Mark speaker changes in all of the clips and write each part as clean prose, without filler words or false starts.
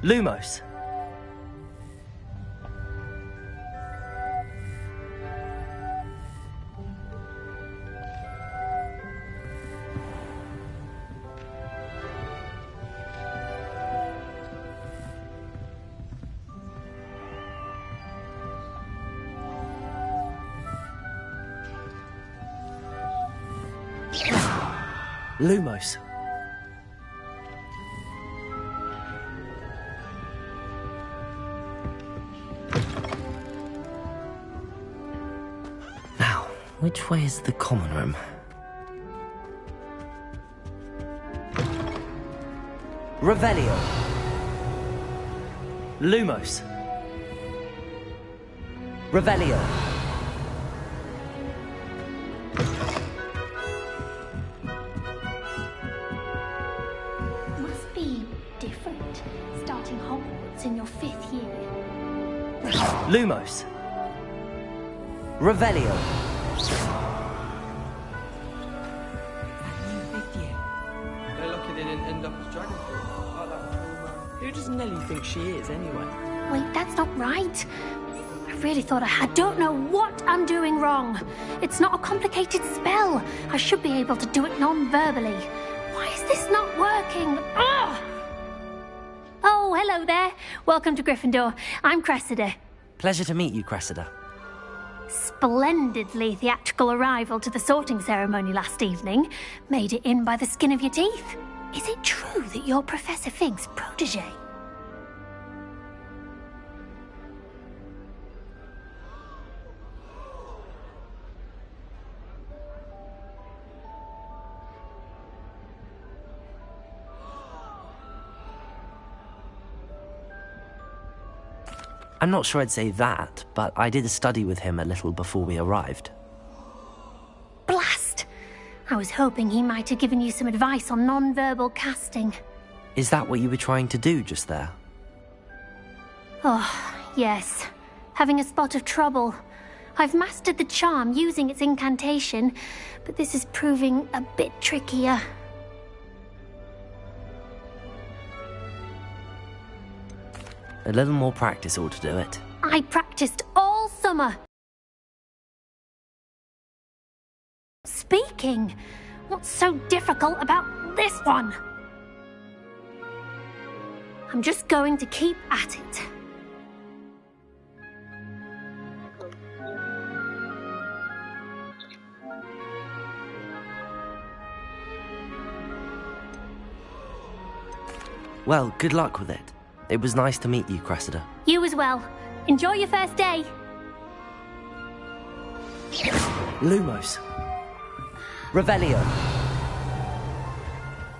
Speaker 1: Lumos. Lumos. Now, which way is the common room? Revelio. Lumos. Revelio.
Speaker 2: Must be different, starting Hogwarts in your 5th year.
Speaker 1: Lumos. Revelio.
Speaker 3: They're lucky they didn't end up as dragon fruit. Like that whole,
Speaker 4: Who does Nelly think she is, anyway?
Speaker 2: Wait, that's not right. I really thought I don't know what I'm doing wrong. It's not a complicated spell. I should be able to do it non-verbally. Why is this not working? Ugh! Oh, hello there. Welcome to Gryffindor. I'm Cressida.
Speaker 1: Pleasure to meet you, Cressida.
Speaker 2: Splendidly theatrical arrival to the sorting ceremony last evening. Made it in by the skin of your teeth. Is it true that you're Professor Fig's protege?
Speaker 1: I'm not sure I'd say that, but I did study with him a little before we arrived.
Speaker 2: Blast! I was hoping he might have given you some advice on non-verbal casting.
Speaker 1: Is that what you were trying to do just there?
Speaker 2: Oh, yes. Having a spot of trouble. I've mastered the charm using its incantation, but this is proving a bit trickier.
Speaker 1: A little more practice ought to do it.
Speaker 2: I practiced all summer. Speaking. What's so difficult about this one? I'm just going to keep at it.
Speaker 1: Well, good luck with it. It was nice to meet you, Cressida.
Speaker 2: You as well. Enjoy your first day.
Speaker 1: Lumos. Revelio.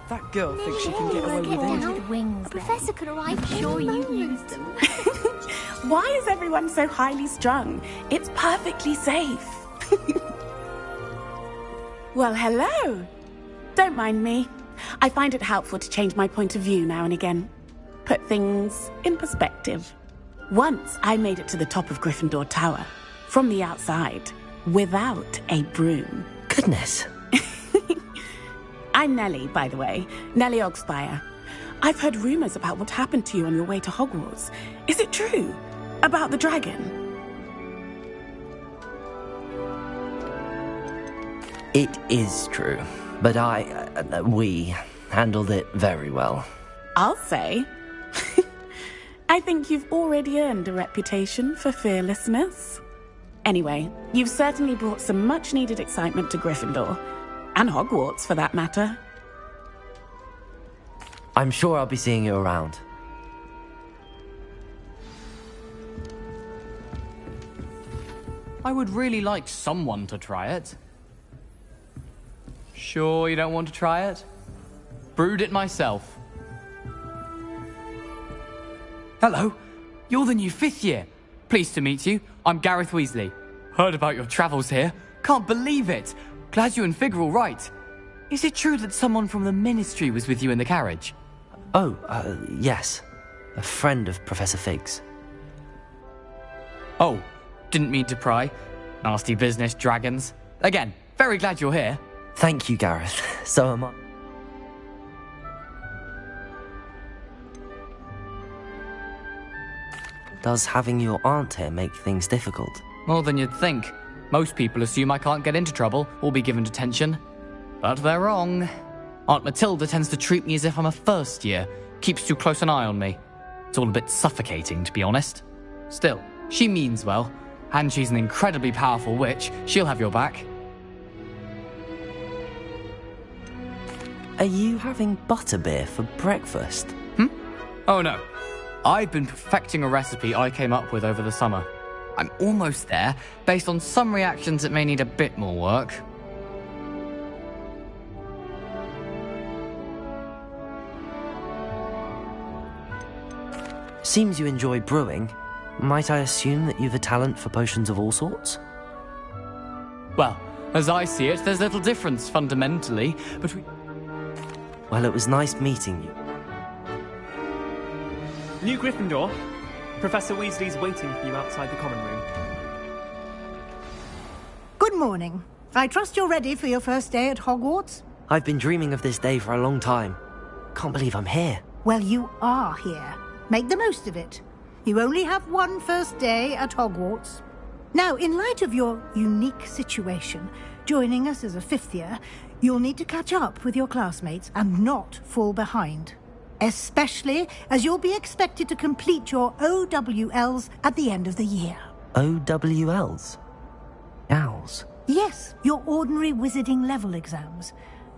Speaker 4: That girl thinks she can get away with anything.
Speaker 2: Wings.
Speaker 5: A professor could arrive.
Speaker 2: I'm sure you used them.
Speaker 6: Why is everyone so highly strung? It's perfectly safe. Well, hello. Don't mind me. I find it helpful to change my point of view now and again. Put things in perspective. Once I made it to the top of Gryffindor Tower, from the outside, without a broom.
Speaker 1: Goodness.
Speaker 6: I'm Nellie, by the way. Nellie Ogspire. I've heard rumors about what happened to you on your way to Hogwarts. Is it true? About the dragon?
Speaker 1: It is true, but we handled it very well.
Speaker 6: I'll say. I think you've already earned a reputation for fearlessness. Anyway, you've certainly brought some much-needed excitement to Gryffindor. And Hogwarts, for that matter.
Speaker 1: I'm sure I'll be seeing you around.
Speaker 3: I would really like someone to try it. Sure you don't want to try it? Brewed it myself. Hello, you're the new 5th year. Pleased to meet you. I'm Gareth Weasley. Heard about your travels here. Can't believe it. Glad you and Fig are all right. Is it true that someone from the Ministry was with you in the carriage?
Speaker 1: Oh, yes. A friend of Professor Fig's.
Speaker 3: Oh, didn't mean to pry. Nasty business, dragons. Again, very glad you're here.
Speaker 1: Thank you, Gareth. So am I. Does having your aunt here make things difficult?
Speaker 3: More than you'd think. Most people assume I can't get into trouble or be given detention. But they're wrong. Aunt Matilda tends to treat me as if I'm a first year, keeps too close an eye on me. It's all a bit suffocating, to be honest. Still, she means well, and she's an incredibly powerful witch. She'll have your back.
Speaker 1: Are you having butterbeer for breakfast?
Speaker 3: Oh no. I've been perfecting a recipe I came up with over the summer. I'm almost there, based on some reactions that may need a bit more work.
Speaker 1: Seems you enjoy brewing. Might I assume that you've a talent for potions of all sorts?
Speaker 3: Well, as I see it, there's little difference fundamentally between...
Speaker 1: Well, it was nice meeting you.
Speaker 5: New Gryffindor. Professor Weasley's waiting for you outside the common room.
Speaker 7: Good morning. I trust you're ready for your first day at Hogwarts?
Speaker 1: I've been dreaming of this day for a long time. Can't believe I'm here.
Speaker 7: Well, you are here. Make the most of it. You only have one first day at Hogwarts. Now, in light of your unique situation, joining us as a fifth year, you'll need to catch up with your classmates and not fall behind. Especially as you'll be expected to complete your OWLs at the end of the year.
Speaker 1: OWLs? Owls?
Speaker 7: Yes, your ordinary wizarding level exams.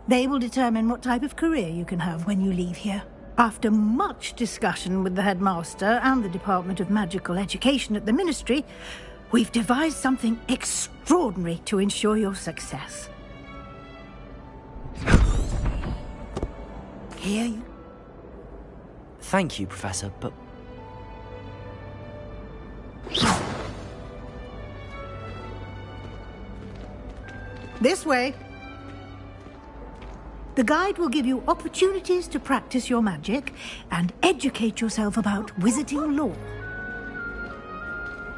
Speaker 7: They will determine what type of career you can have when you leave here. After much discussion with the headmaster and the Department of Magical Education at the Ministry, we've devised something extraordinary to ensure your success. Here you...
Speaker 1: Thank you, Professor, but...
Speaker 7: This way. The guide will give you opportunities to practice your magic and educate yourself about wizarding lore.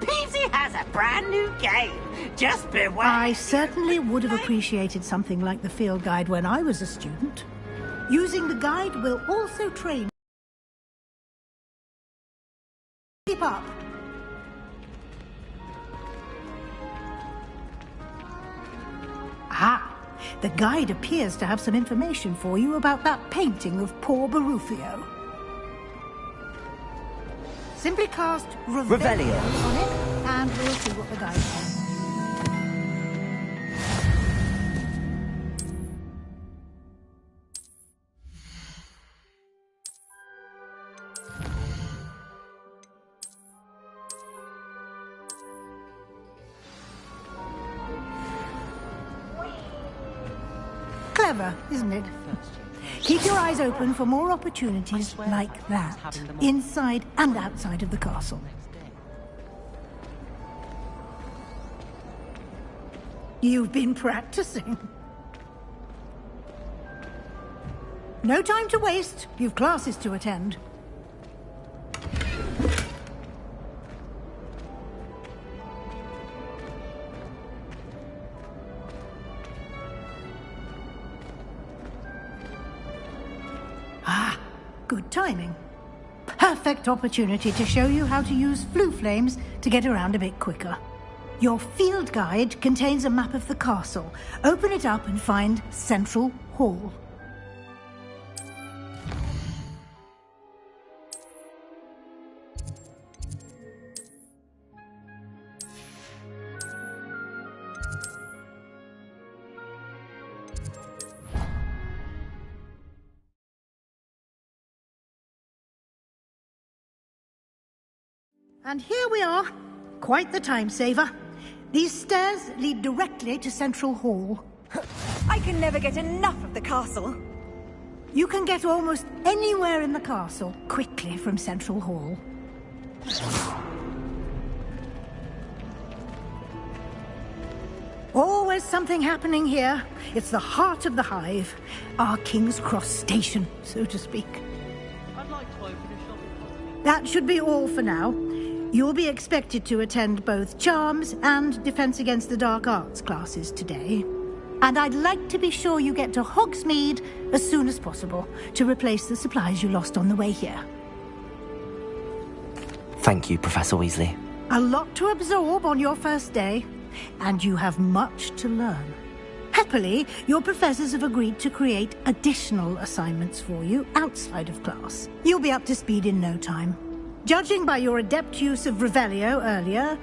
Speaker 8: Peasy has a brand new game. Just beware.
Speaker 7: I certainly would have appreciated something like the field guide when I was a student. Using the guide will also train. Keep up. Ah. The guide appears to have some information for you about that painting of poor Barufio. Simply cast Revelio on it, and we'll see what the guide says. Clever, isn't it? Keep your eyes open for more opportunities like that, inside and outside of the castle. You've been practicing. No time to waste. You've classes to attend. Good timing. Perfect opportunity to show you how to use flue flames to get around a bit quicker. Your field guide contains a map of the castle. Open it up and find Central Hall. And here we are. Quite the time saver. These stairs lead directly to Central Hall.
Speaker 9: I can never get enough of the castle.
Speaker 7: You can get almost anywhere in the castle quickly from Central Hall. Always something happening here. It's the heart of the hive. Our King's Cross station, so to speak.
Speaker 5: I'd like to open a shop.
Speaker 7: That should be all for now. You'll be expected to attend both Charms and Defense Against the Dark Arts classes today. And I'd like to be sure you get to Hogsmeade as soon as possible to replace the supplies you lost on the way here.
Speaker 1: Thank you, Professor Weasley.
Speaker 7: A lot to absorb on your first day, and you have much to learn. Happily, your professors have agreed to create additional assignments for you outside of class. You'll be up to speed in no time. Judging by your adept use of Revelio earlier,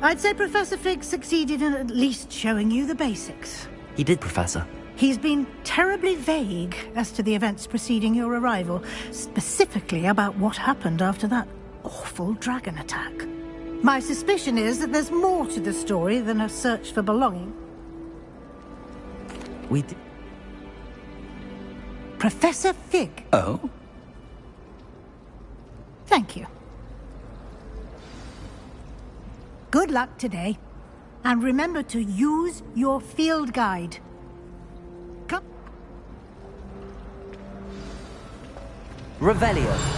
Speaker 7: I'd say Professor Fig succeeded in at least showing you the basics.
Speaker 1: He did, Professor.
Speaker 7: He's been terribly vague as to the events preceding your arrival, specifically about what happened after that awful dragon attack. My suspicion is that there's more to the story than a search for belonging.
Speaker 1: We did...
Speaker 7: Professor Fig.
Speaker 1: Oh?
Speaker 7: Thank you. Good luck today. And remember to use your field guide. Come.
Speaker 1: Revelio.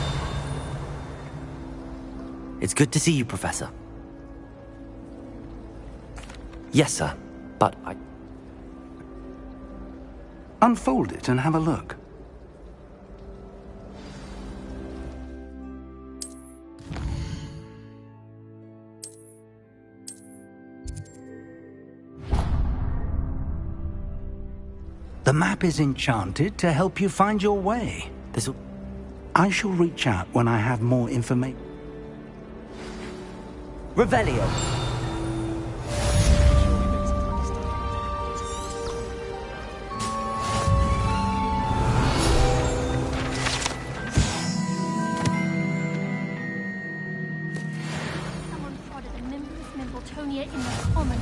Speaker 1: It's good to see you, Professor. Yes, sir. But I...
Speaker 10: Unfold it and have a look. The map is enchanted to help you find your way. I shall reach out when I have more information.
Speaker 1: Revelio.
Speaker 2: Someone prodded a Mimbless Mimbletonia in the common.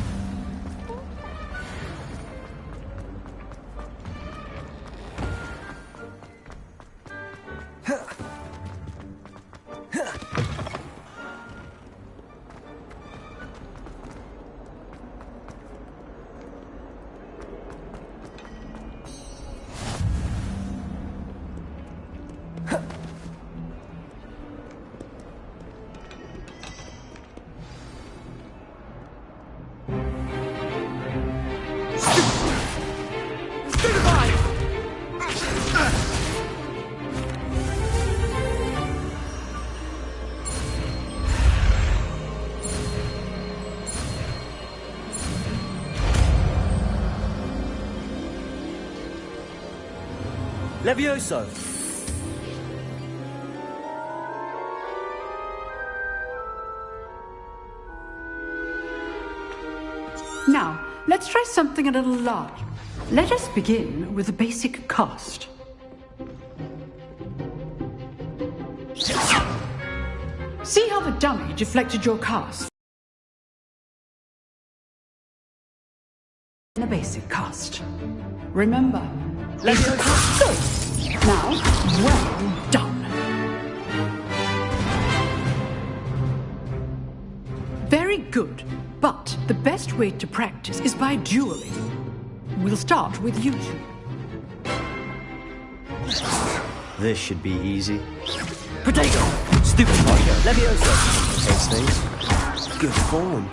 Speaker 1: Levioso.
Speaker 11: Now, let's try something a little larger. Let us begin with a basic cast. See how the dummy deflected your cast? In a basic cast. Remember, Levioso. Good. Now, well done. Very good. But the best way to practice is by dueling. We'll start with you two.
Speaker 12: This should be easy.
Speaker 1: Potato! Stupid Potato! Levioso!
Speaker 12: Takes things. Good form.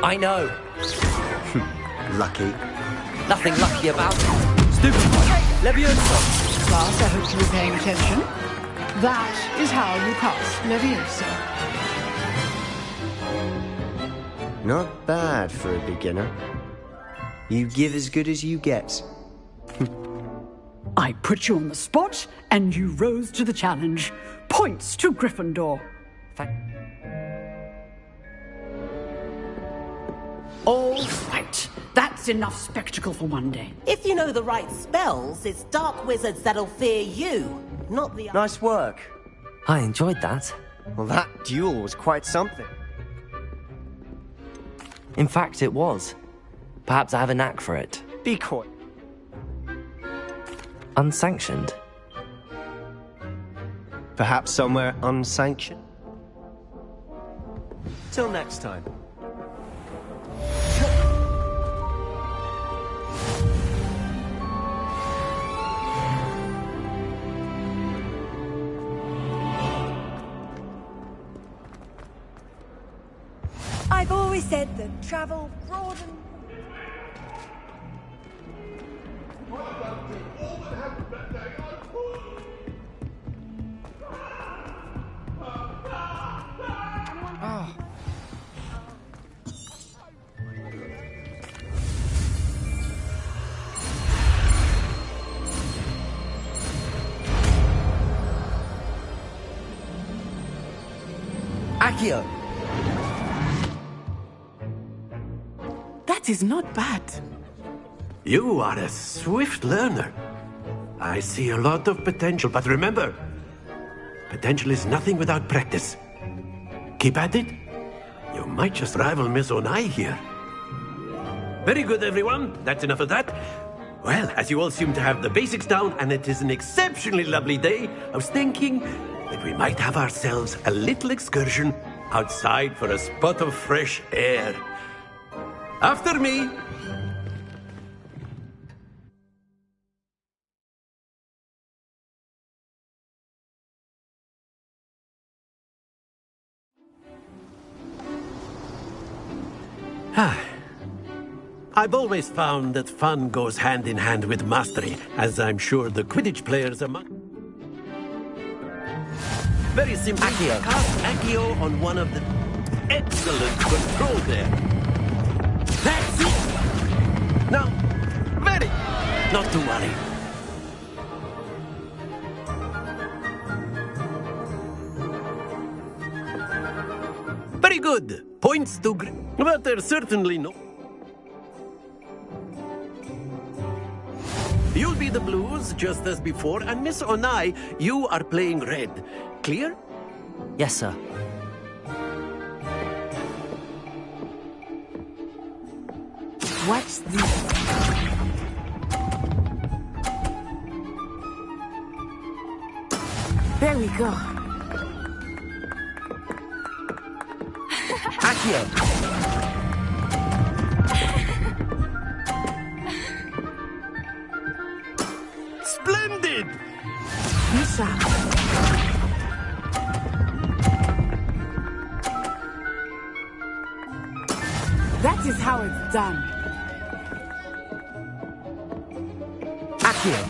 Speaker 1: I know.
Speaker 12: Lucky.
Speaker 1: Nothing lucky about it. Stupid Potato! Levioso!
Speaker 11: Class, I hope you were paying attention. That is how you cast Leviosa.
Speaker 12: Not bad for a beginner. You give as good as you get.
Speaker 11: I put you on the spot, and you rose to the challenge. Points to Gryffindor. All right. That's enough spectacle for one day.
Speaker 8: If you know the right spells, it's dark wizards that'll fear you, not the...
Speaker 12: Nice work.
Speaker 1: I enjoyed that.
Speaker 12: Well, that duel was quite something.
Speaker 1: In fact, it was. Perhaps I have a knack for it.
Speaker 12: Be quiet.
Speaker 1: Unsanctioned.
Speaker 12: Perhaps somewhere unsanctioned. Till next time.
Speaker 9: I've always said that travel broadens.
Speaker 1: Accio!
Speaker 6: That is not bad.
Speaker 13: You are a swift learner. I see a lot of potential, but remember, potential is nothing without practice. Keep at it. You might just rival Miss Onai here. Very good, everyone. That's enough of that. Well, as you all seem to have the basics down, and it is an exceptionally lovely day, I was thinking that we might have ourselves a little excursion outside for a spot of fresh air. After me. I've always found that fun goes hand in hand with mastery, as I'm sure the Quidditch players among... Very simply, cast Accio on one of the... Excellent control there. That's it! Now, very... Not to worry. Very good. Points to... But there's certainly no... You'll be the blues, just as before, and Miss Onai, you are playing red. Clear?
Speaker 1: Yes, sir.
Speaker 6: Watch this. There we go.
Speaker 1: Accio!
Speaker 13: Splendid!
Speaker 6: Misha. That is how it's done.
Speaker 1: Accio!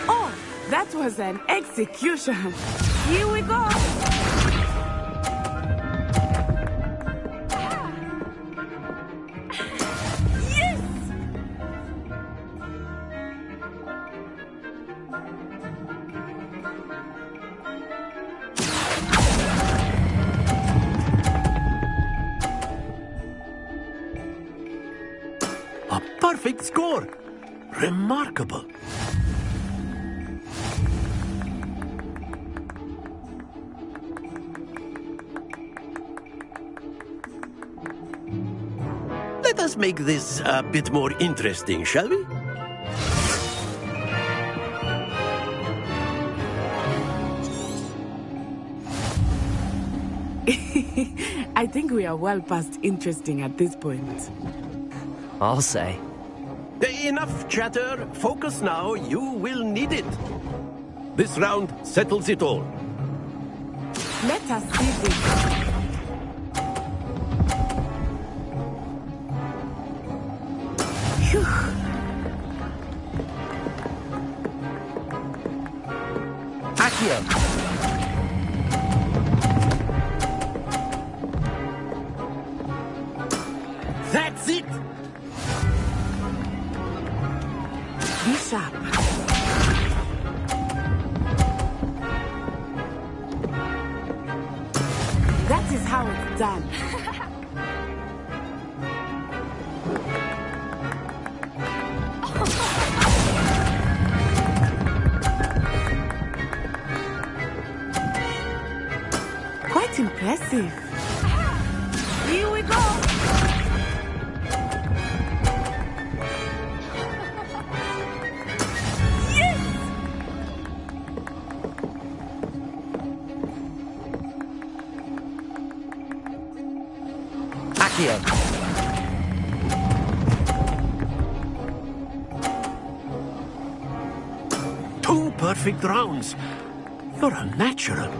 Speaker 6: Oh, that was an execution. Here we go.
Speaker 13: A perfect score. Remarkable. Let us make this a bit more interesting, shall we?
Speaker 6: I think we are well past interesting at this point.
Speaker 1: I'll say.
Speaker 13: Enough chatter. Focus now. You will need it. This round settles it all.
Speaker 6: Let us see this. Phew.
Speaker 1: Accio!
Speaker 13: That's it!
Speaker 6: Be sharp. That is how it's done. Quite impressive. Here we go.
Speaker 1: Accio!
Speaker 13: Two perfect rounds. You're a natural.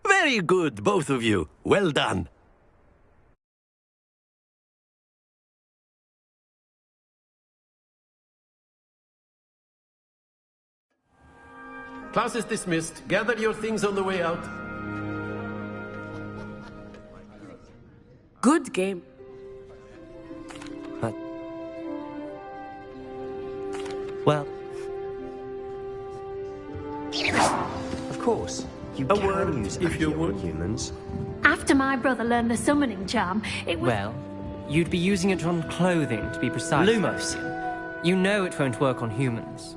Speaker 13: Very good, both of you. Well done. Class is dismissed. Gather your things on the way out.
Speaker 6: Good game.
Speaker 1: Well,
Speaker 12: Of course. You
Speaker 13: A
Speaker 12: can
Speaker 13: word,
Speaker 12: use
Speaker 13: if you would.
Speaker 12: humans.
Speaker 2: After my brother learned the summoning charm, it was...
Speaker 14: Well, you'd be using it on clothing, to be precise.
Speaker 1: Lumos.
Speaker 14: You know it won't work on humans.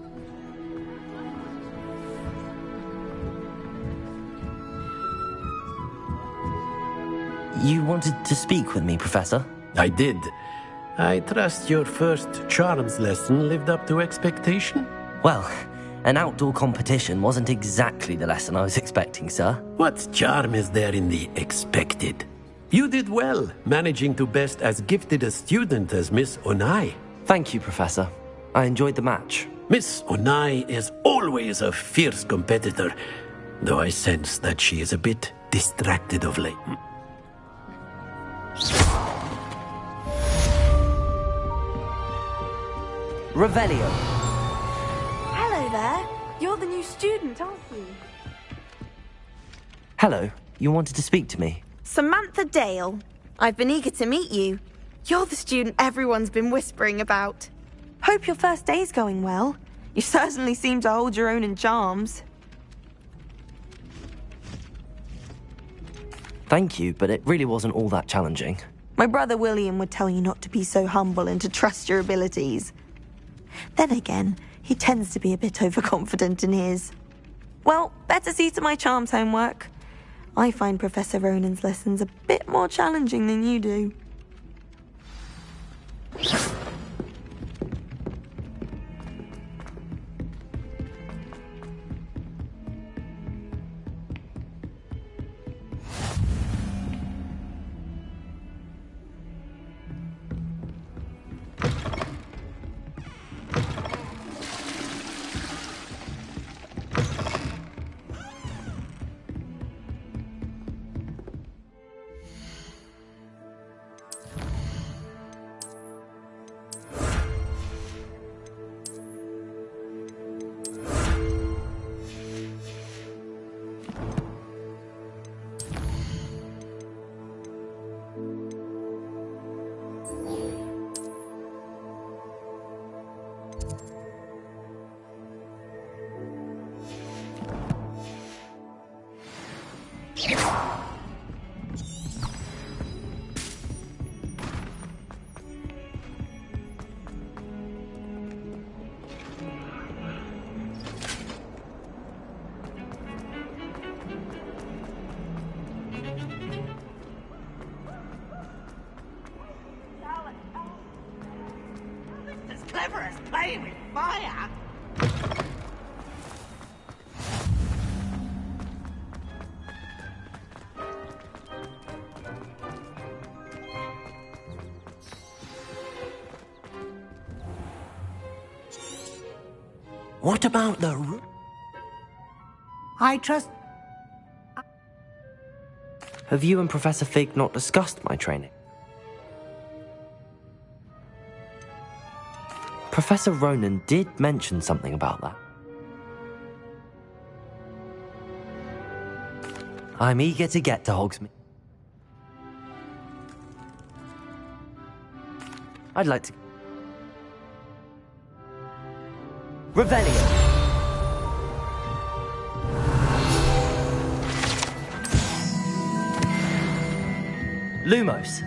Speaker 1: You wanted to speak with me, Professor?
Speaker 13: I did. I trust your first charms lesson lived up to expectation?
Speaker 1: Well, an outdoor competition wasn't exactly the lesson I was expecting, sir.
Speaker 13: What charm is there in the expected? You did well, managing to best as gifted a student as Miss Onai.
Speaker 1: Thank you, Professor. I enjoyed the match.
Speaker 13: Miss Onai is always a fierce competitor, though I sense that she is a bit distracted of late.
Speaker 1: Revelio.
Speaker 9: Hello there. You're the new student, aren't you?
Speaker 1: Hello. You wanted to speak to me?
Speaker 15: Samantha Dale. I've been eager to meet you. You're the student everyone's been whispering about. Hope your first day's going well. You certainly seem to hold your own in charms.
Speaker 1: Thank you, but it really wasn't all that challenging.
Speaker 15: My brother William would tell you not to be so humble and to trust your abilities. Then again, he tends to be a bit overconfident in his. Well, better see to my charms homework. I find Professor Ronan's lessons a bit more challenging than you do.
Speaker 8: Clever as playing with fire.
Speaker 13: What about the...
Speaker 7: I trust...
Speaker 1: Have you and Professor Fig not discussed my training? Professor Ronan did mention something about that. I'm eager to get to Hogsmeade. I'd like to... Revelio! Lumos.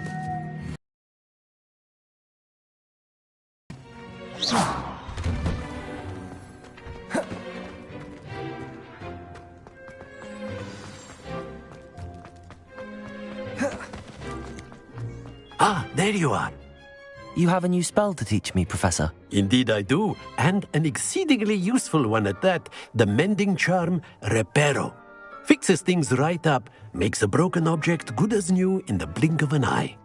Speaker 13: Ah, there you are.
Speaker 1: You have a new spell to teach me, Professor.
Speaker 13: Indeed I do, and an exceedingly useful one at that, the mending charm Reparo. Fixes things right up, makes a broken object good as new in the blink of an eye.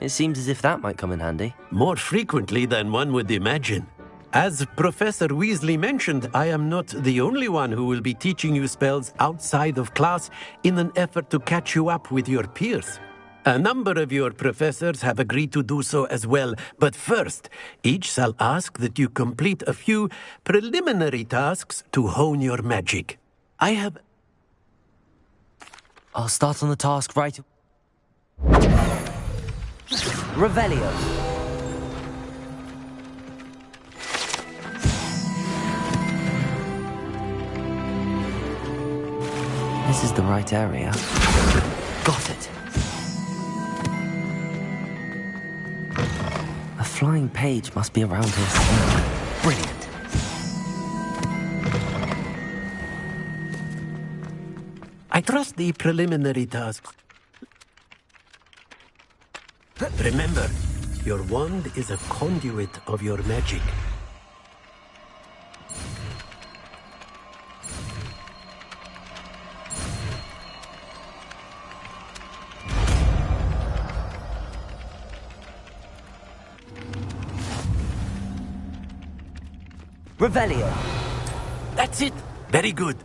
Speaker 1: It seems as if that might come in handy.
Speaker 13: More frequently than one would imagine. As Professor Weasley mentioned, I am not the only one who will be teaching you spells outside of class in an effort to catch you up with your peers. A number of your professors have agreed to do so as well, but first, each shall ask that you complete a few preliminary tasks to hone your magic.
Speaker 1: I'll start on the task right... Revelio. This is the right area. Got it. A flying page must be around here somewhere. Brilliant.
Speaker 13: I trust the preliminary tasks. Remember, your wand is a conduit of your magic.
Speaker 1: Revelio.
Speaker 13: That's it. Very good.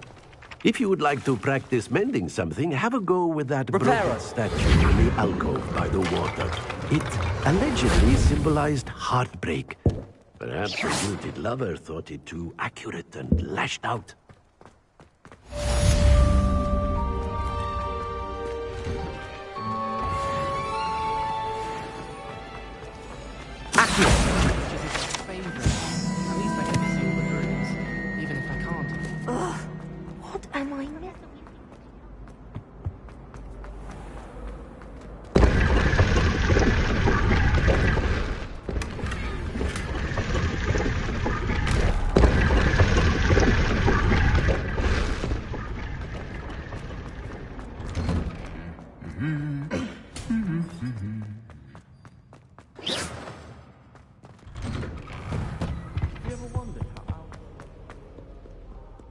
Speaker 13: If you would like to practice mending something, have a go with that broken statue in the alcove by the water. It allegedly symbolized heartbreak. Perhaps the guilty lover thought it too accurate and lashed out.
Speaker 15: What am I missing?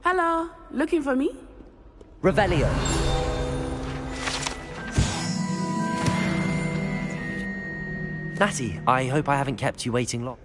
Speaker 6: Hello, looking for me?
Speaker 1: Revelio. Natty, I hope I haven't kept you waiting long.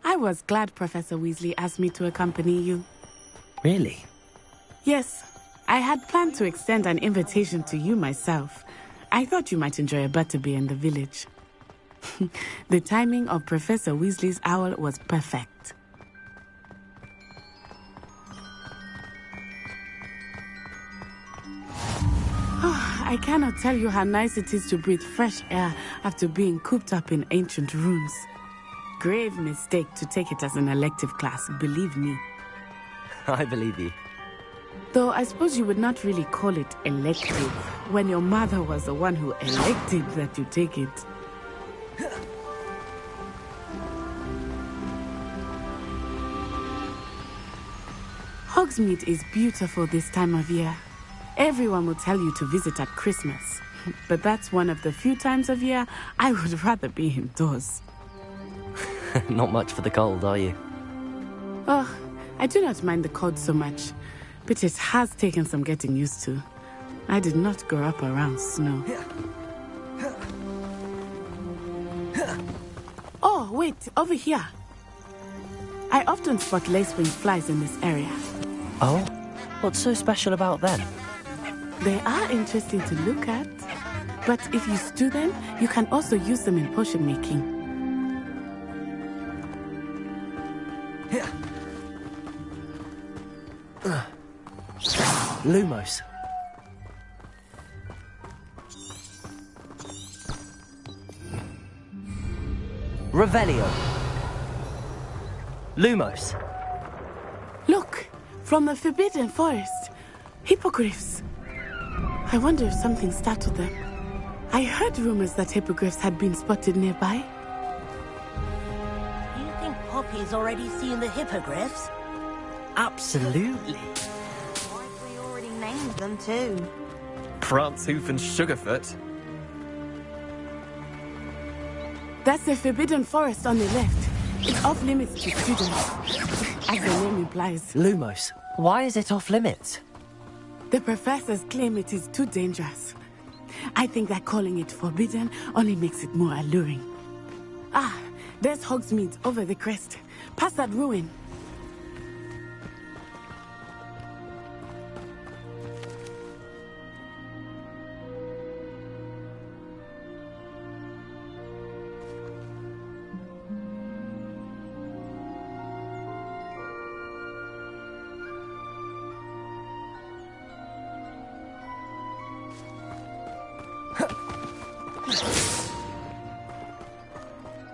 Speaker 6: I was glad Professor Weasley asked me to accompany you.
Speaker 1: Really?
Speaker 6: Yes, I had planned to extend an invitation to you myself. I thought you might enjoy a butterbeer in the village. The timing of Professor Weasley's owl was perfect. I cannot tell you how nice it is to breathe fresh air after being cooped up in ancient rooms. Grave mistake to take it as an elective class, believe me.
Speaker 1: I believe you.
Speaker 6: Though I suppose you would not really call it elective when your mother was the one who elected that you take it. Hogsmeade is beautiful this time of year. Everyone will tell you to visit at Christmas. But that's one of the few times of year I would rather be indoors.
Speaker 1: Not much for the cold, are you?
Speaker 6: Oh, I do not mind the cold so much, but it has taken some getting used to. I did not grow up around snow. Oh, wait, over here. I often spot lacewing flies in this area.
Speaker 1: Oh? What's so special about them?
Speaker 6: They are interesting to look at, but if you stew them, you can also use them in potion making.
Speaker 1: Lumos. Revelio. Lumos.
Speaker 6: Look, from the Forbidden Forest. Hippogriffs. I wonder if something startled them. I heard rumors that hippogriffs had been spotted nearby.
Speaker 8: You think Poppy's already seen the hippogriffs?
Speaker 1: Absolutely.
Speaker 15: We already named them too.
Speaker 5: Prance, Hoof and Sugarfoot.
Speaker 6: That's the Forbidden Forest on the left. It's off limits to students, as the name implies.
Speaker 1: Lumos, why is it off limits?
Speaker 6: The professors claim it is too dangerous. I think that calling it forbidden only makes it more alluring. Ah, there's Hogsmeade over the crest. Past that ruin.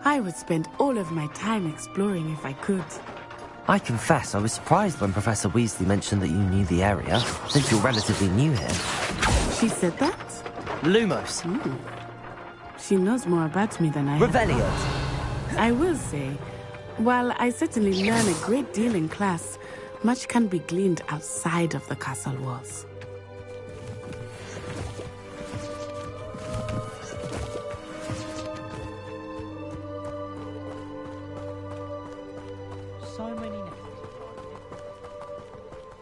Speaker 6: I would spend all of my time exploring if I could.
Speaker 1: I confess I was surprised when Professor Weasley mentioned that you knew the area, since you're relatively new here.
Speaker 6: She said that?
Speaker 1: Lumos.
Speaker 6: She knows more about me than I
Speaker 1: Revelio.
Speaker 6: I will say, while I certainly learn a great deal in class, much can be gleaned outside of the castle walls.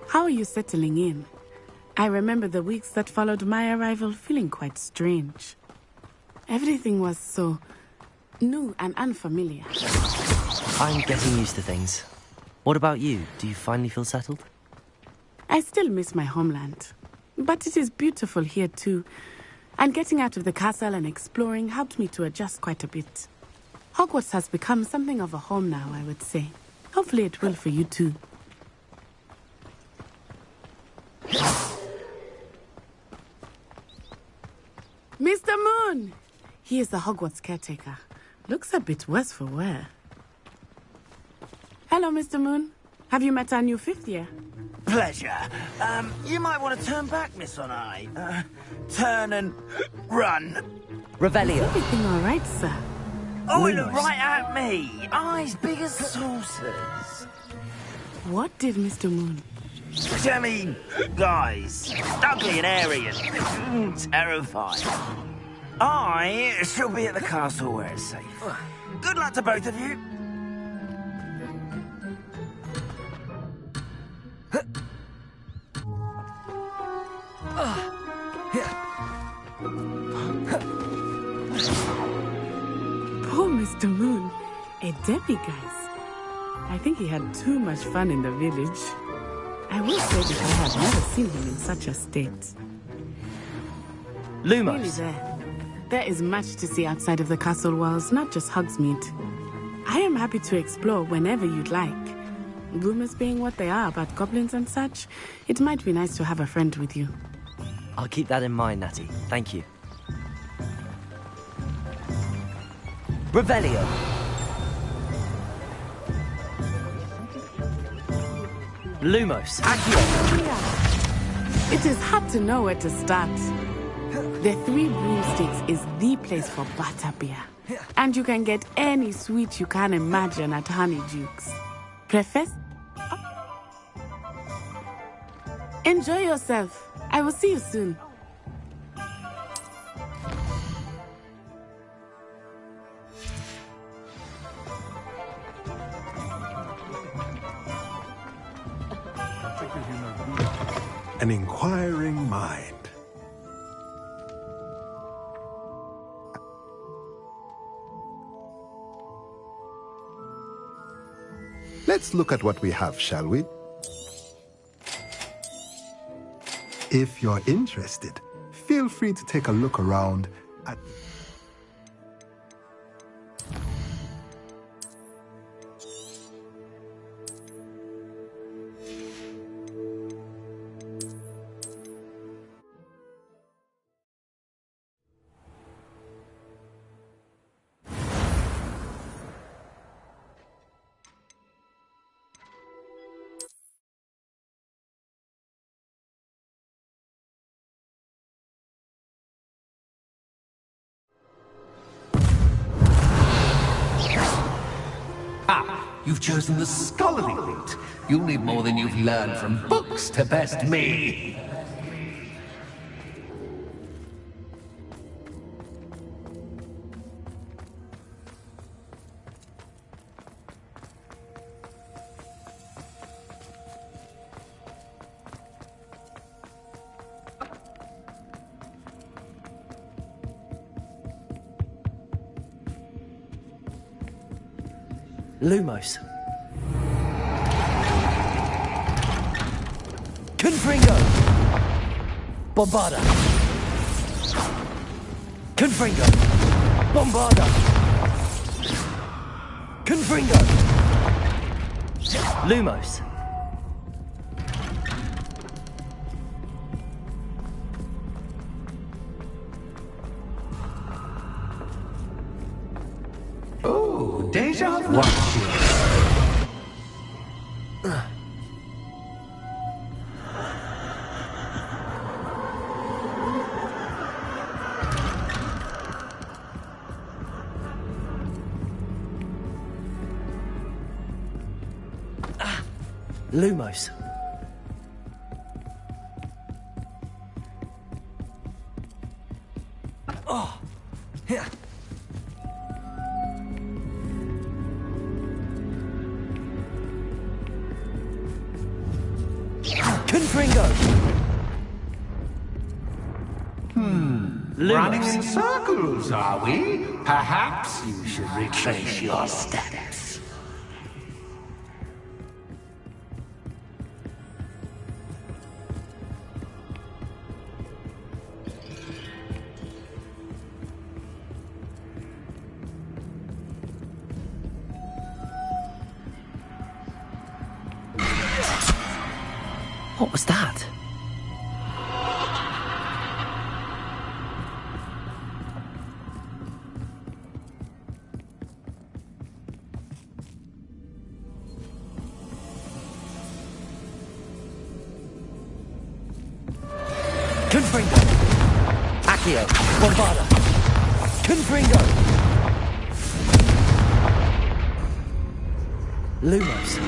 Speaker 6: How are you settling in? I remember the weeks that followed my arrival feeling quite strange. Everything was so new and unfamiliar.
Speaker 1: I'm getting used to things. What about you? Do you finally feel settled?
Speaker 6: I still miss my homeland, but it is beautiful here too. And getting out of the castle and exploring helped me to adjust quite a bit. Hogwarts has become something of a home now, I would say. Hopefully it will for you too. Mr. Moon! He is the Hogwarts caretaker. Looks a bit worse for wear. Hello, Mr. Moon. Have you met our new 5th year?
Speaker 10: Pleasure. You might want to turn back, Miss Onai. Turn and run.
Speaker 1: Revelio.
Speaker 6: Is everything all right, sir?
Speaker 10: Oh, look right at me. Eyes big as saucers.
Speaker 6: What did Mr. Moon?
Speaker 10: I mean, guys, ugly and airy and terrifying. I shall be at the castle where it's safe. Good luck to both of you.
Speaker 6: Poor Mr. Moon, a demiguise. I think he had too much fun in the village. I will say that I have never seen him in such a state.
Speaker 1: Lumos.
Speaker 6: Really there is much to see outside of the castle walls, not just Hogsmeade. I am happy to explore whenever you'd like. Rumors being what they are about goblins and such, it might be nice to have a friend with you.
Speaker 1: I'll keep that in mind, Natty. Thank you. Revelio. Lumos.
Speaker 6: It is hard to know where to start. The Three Broomsticks is the place for butterbeer. And you can get any sweet you can imagine at Honeydukes. Enjoy yourself. I will see you soon.
Speaker 16: An inquiring mind. Let's look at what we have, shall we? If you're interested, feel free to take a look around at...
Speaker 17: You've chosen the scholarly route. You'll need more than you've learned from books to best me.
Speaker 1: Lumos. Confringo! Bombarda! Confringo! Bombarda! Confringo! Lumos.
Speaker 17: Oh, deja vu.
Speaker 1: Lumos. Oh, yeah. Confringo.
Speaker 17: Running in circles, are we? Perhaps you should retrace your steps.
Speaker 1: What was that? Confringo! Accio! Bombarda! Confringo! Lumos.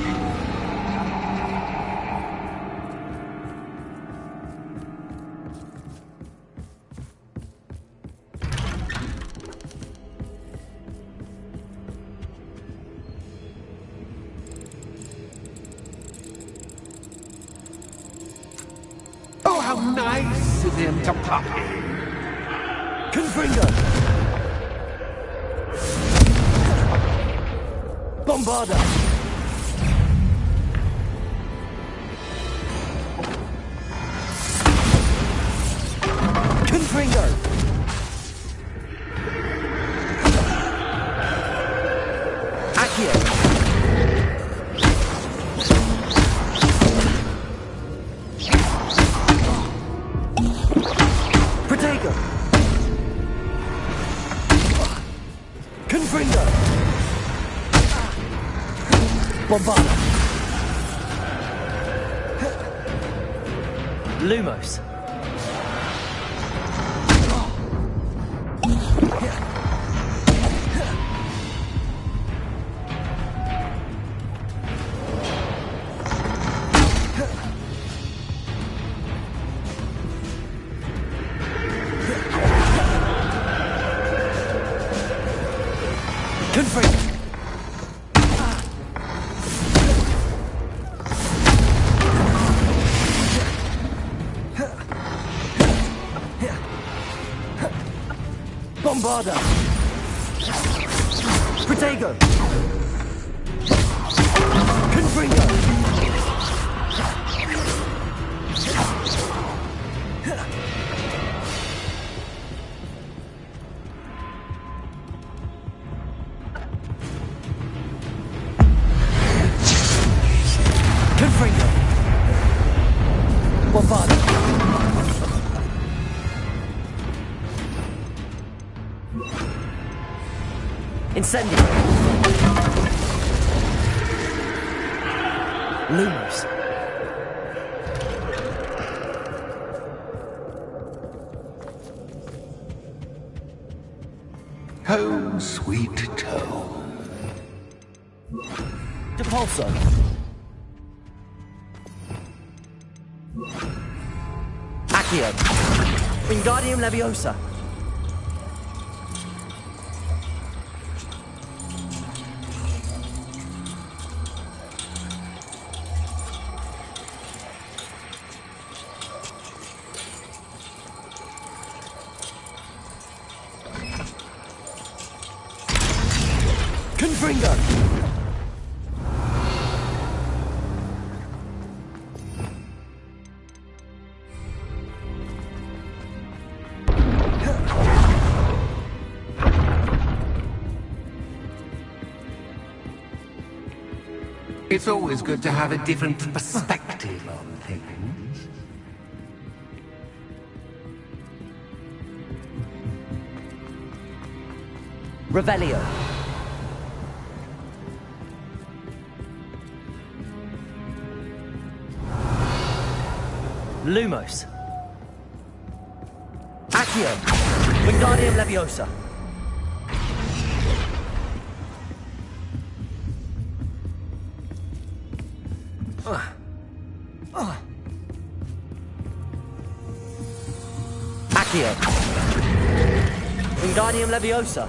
Speaker 17: Oh, how nice of him to pop in.
Speaker 1: Confringo! Bombarda! Confringo! Accio! Protego! Confringo! Bombarda! Lumos! Confringo! Bombarda! Protego! Confringo! Confringo! Bombarda! Incendio! Lumos!
Speaker 17: Home, sweet tone.
Speaker 1: Depulso! Accio! Wingardium Leviosa! Confringo!
Speaker 17: It's always good to have a different perspective on things.
Speaker 1: Revelio. Lumos. Accio. Wingardium Leviosa. Accio. Wingardium Leviosa.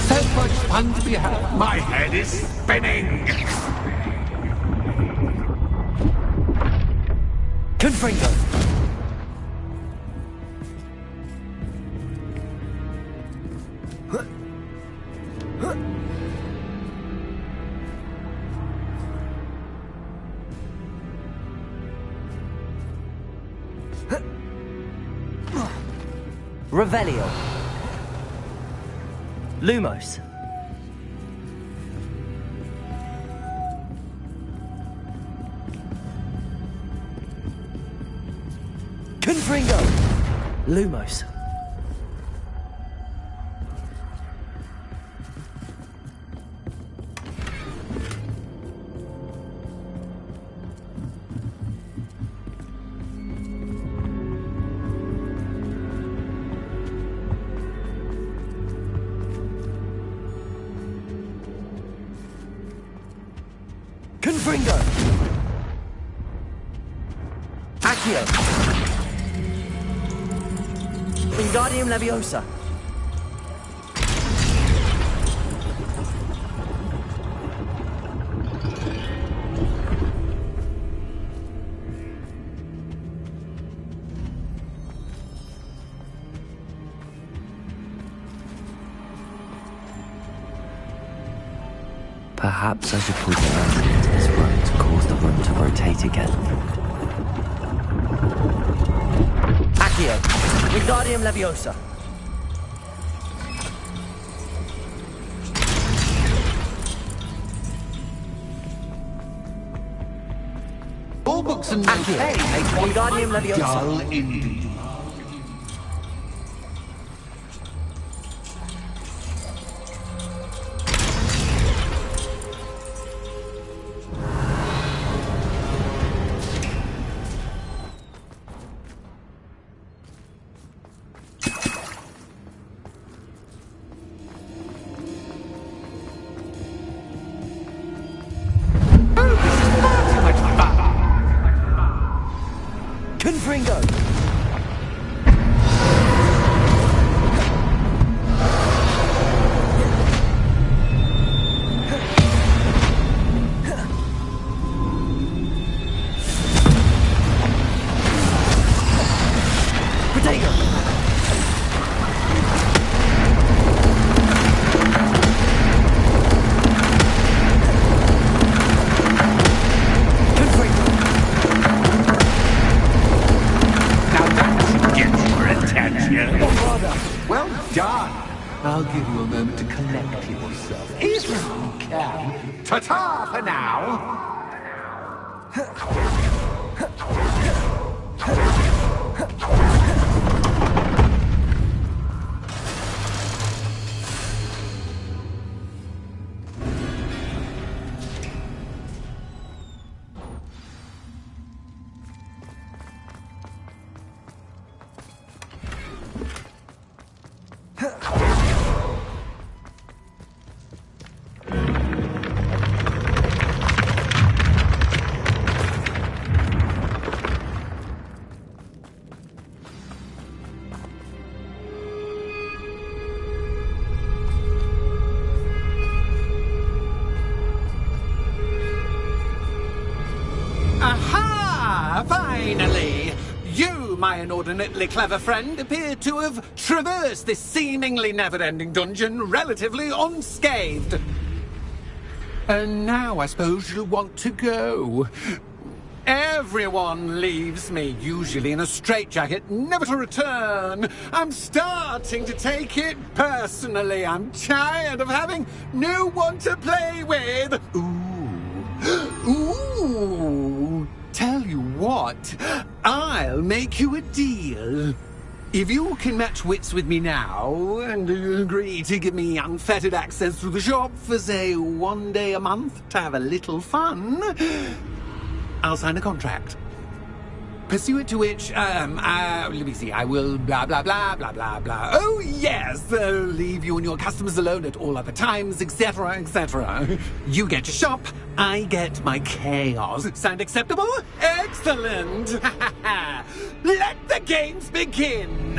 Speaker 17: So much fun to be had. My head is spinning.
Speaker 1: Confringo. Revelio. Lumos. Confringo. Lumos. Confringo. Accio. Wingardium Leviosa. Perhaps I should put the earth into this room to cause the room to rotate again. Accio. Wingardium Leviosa.
Speaker 17: All books and
Speaker 1: Accio. Wingardium Leviosa.
Speaker 17: dull indeed.
Speaker 1: Confringo.
Speaker 17: Well done. I'll give you a moment to collect yourself, if you can. Ta-ta for now.
Speaker 18: Aha! Finally! You, my inordinately clever friend, appear to have traversed this seemingly never-ending dungeon relatively unscathed. And now I suppose you'll want to go. Everyone leaves me, usually in a straitjacket, never to return. I'm starting to take it personally. I'm tired of having no one to play with. Ooh. Tell you what, I'll make you a deal. If you can match wits with me now, and agree to give me unfettered access to the shop for, say, 1 day a month to have a little fun, I'll sign a contract. Pursuant to which, let me see, I will blah, blah, blah, blah, blah, blah. Oh, yes, leave you and your customers alone at all other times, etc., etc. You get your shop, I get my chaos. Sound acceptable? Excellent! Let the games begin!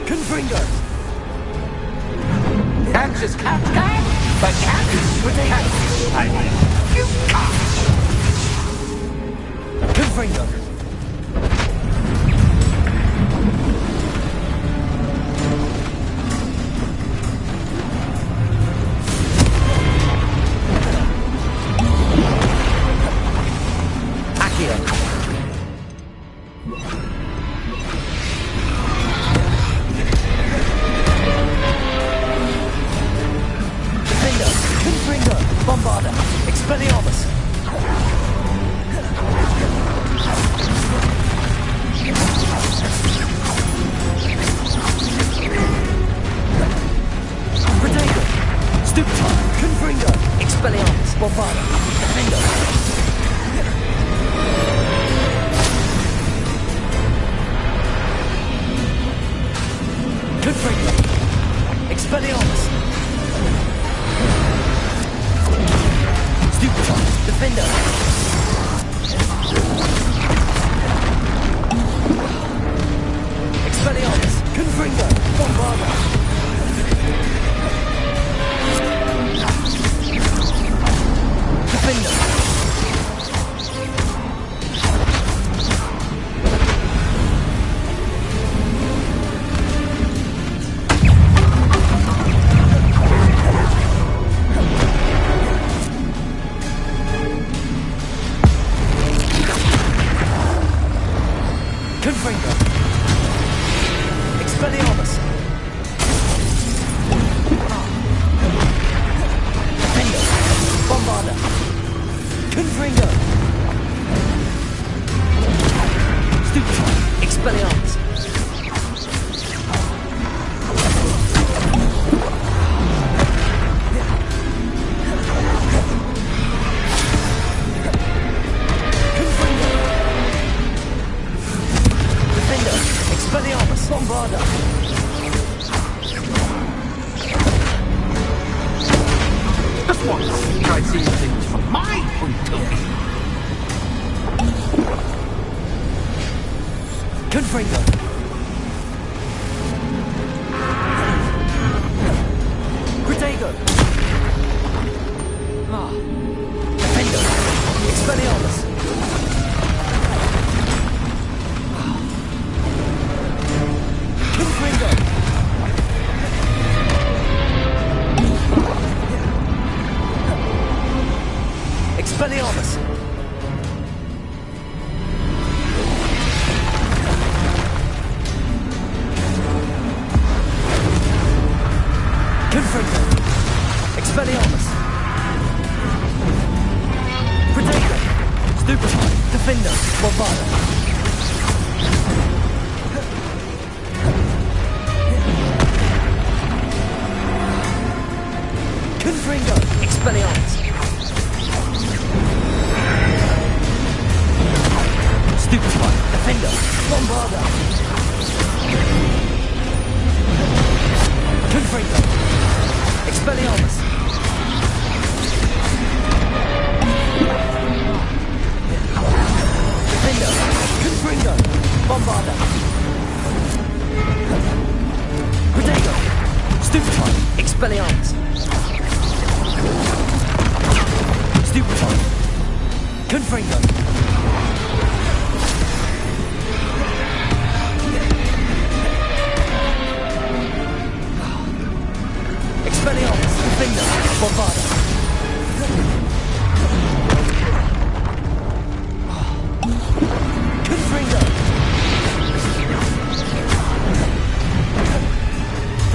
Speaker 1: Confringo!
Speaker 17: Catch is cat, but cat is with cat. I mean, you cat.
Speaker 1: Confringo!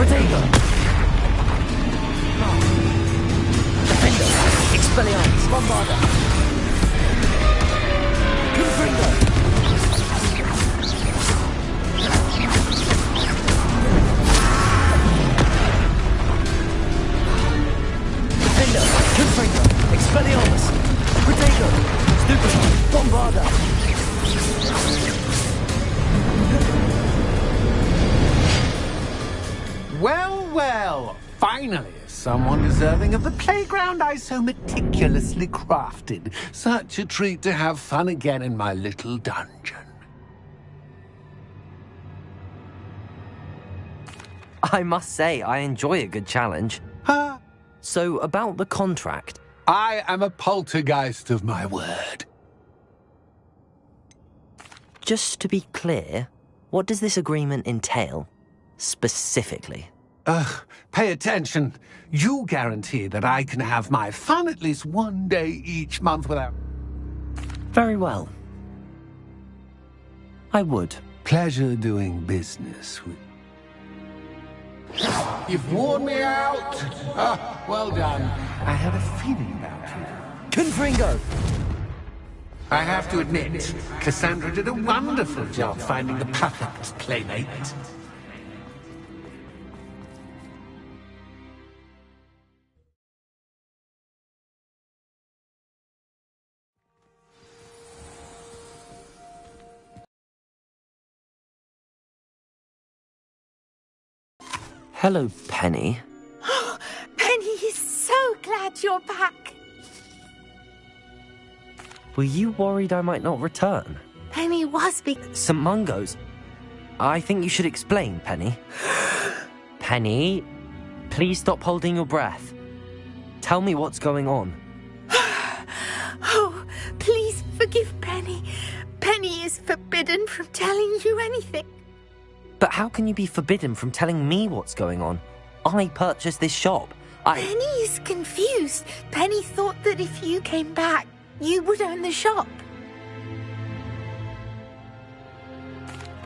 Speaker 1: Protego! Defender! Expelliarmus! Bombarda! Confringo! Defender! Confringo! Expelliarmus! Protego! Stupefy! Bombarda!
Speaker 18: Well, well, finally, someone deserving of the playground I so meticulously crafted. Such a treat to have fun again in my little dungeon.
Speaker 1: I must say, I enjoy a good challenge.
Speaker 18: Huh?
Speaker 1: So, about the contract.
Speaker 18: I am a poltergeist of my word.
Speaker 1: Just to be clear, what does this agreement entail? Specifically.
Speaker 18: Pay attention. You guarantee that I can have my fun at least one day each month without...
Speaker 1: Very well. I would.
Speaker 18: Pleasure doing business with... You've worn me out. Well done. I had a feeling about you.
Speaker 1: Confringo!
Speaker 18: I have to admit, Cassandra did a wonderful job finding the perfect playmate.
Speaker 1: Hello, Penny.
Speaker 6: Penny is so glad you're back.
Speaker 1: Were you worried I might not return?
Speaker 6: Penny was
Speaker 1: St. Mungo's. I think you should explain, Penny. Penny, please stop holding your breath. Tell me what's going on.
Speaker 6: Oh, please forgive Penny. Penny is forbidden from telling you anything.
Speaker 1: But how can you be forbidden from telling me what's going on? I purchased this shop.
Speaker 6: Penny is confused. Penny thought that if you came back, you would own the shop.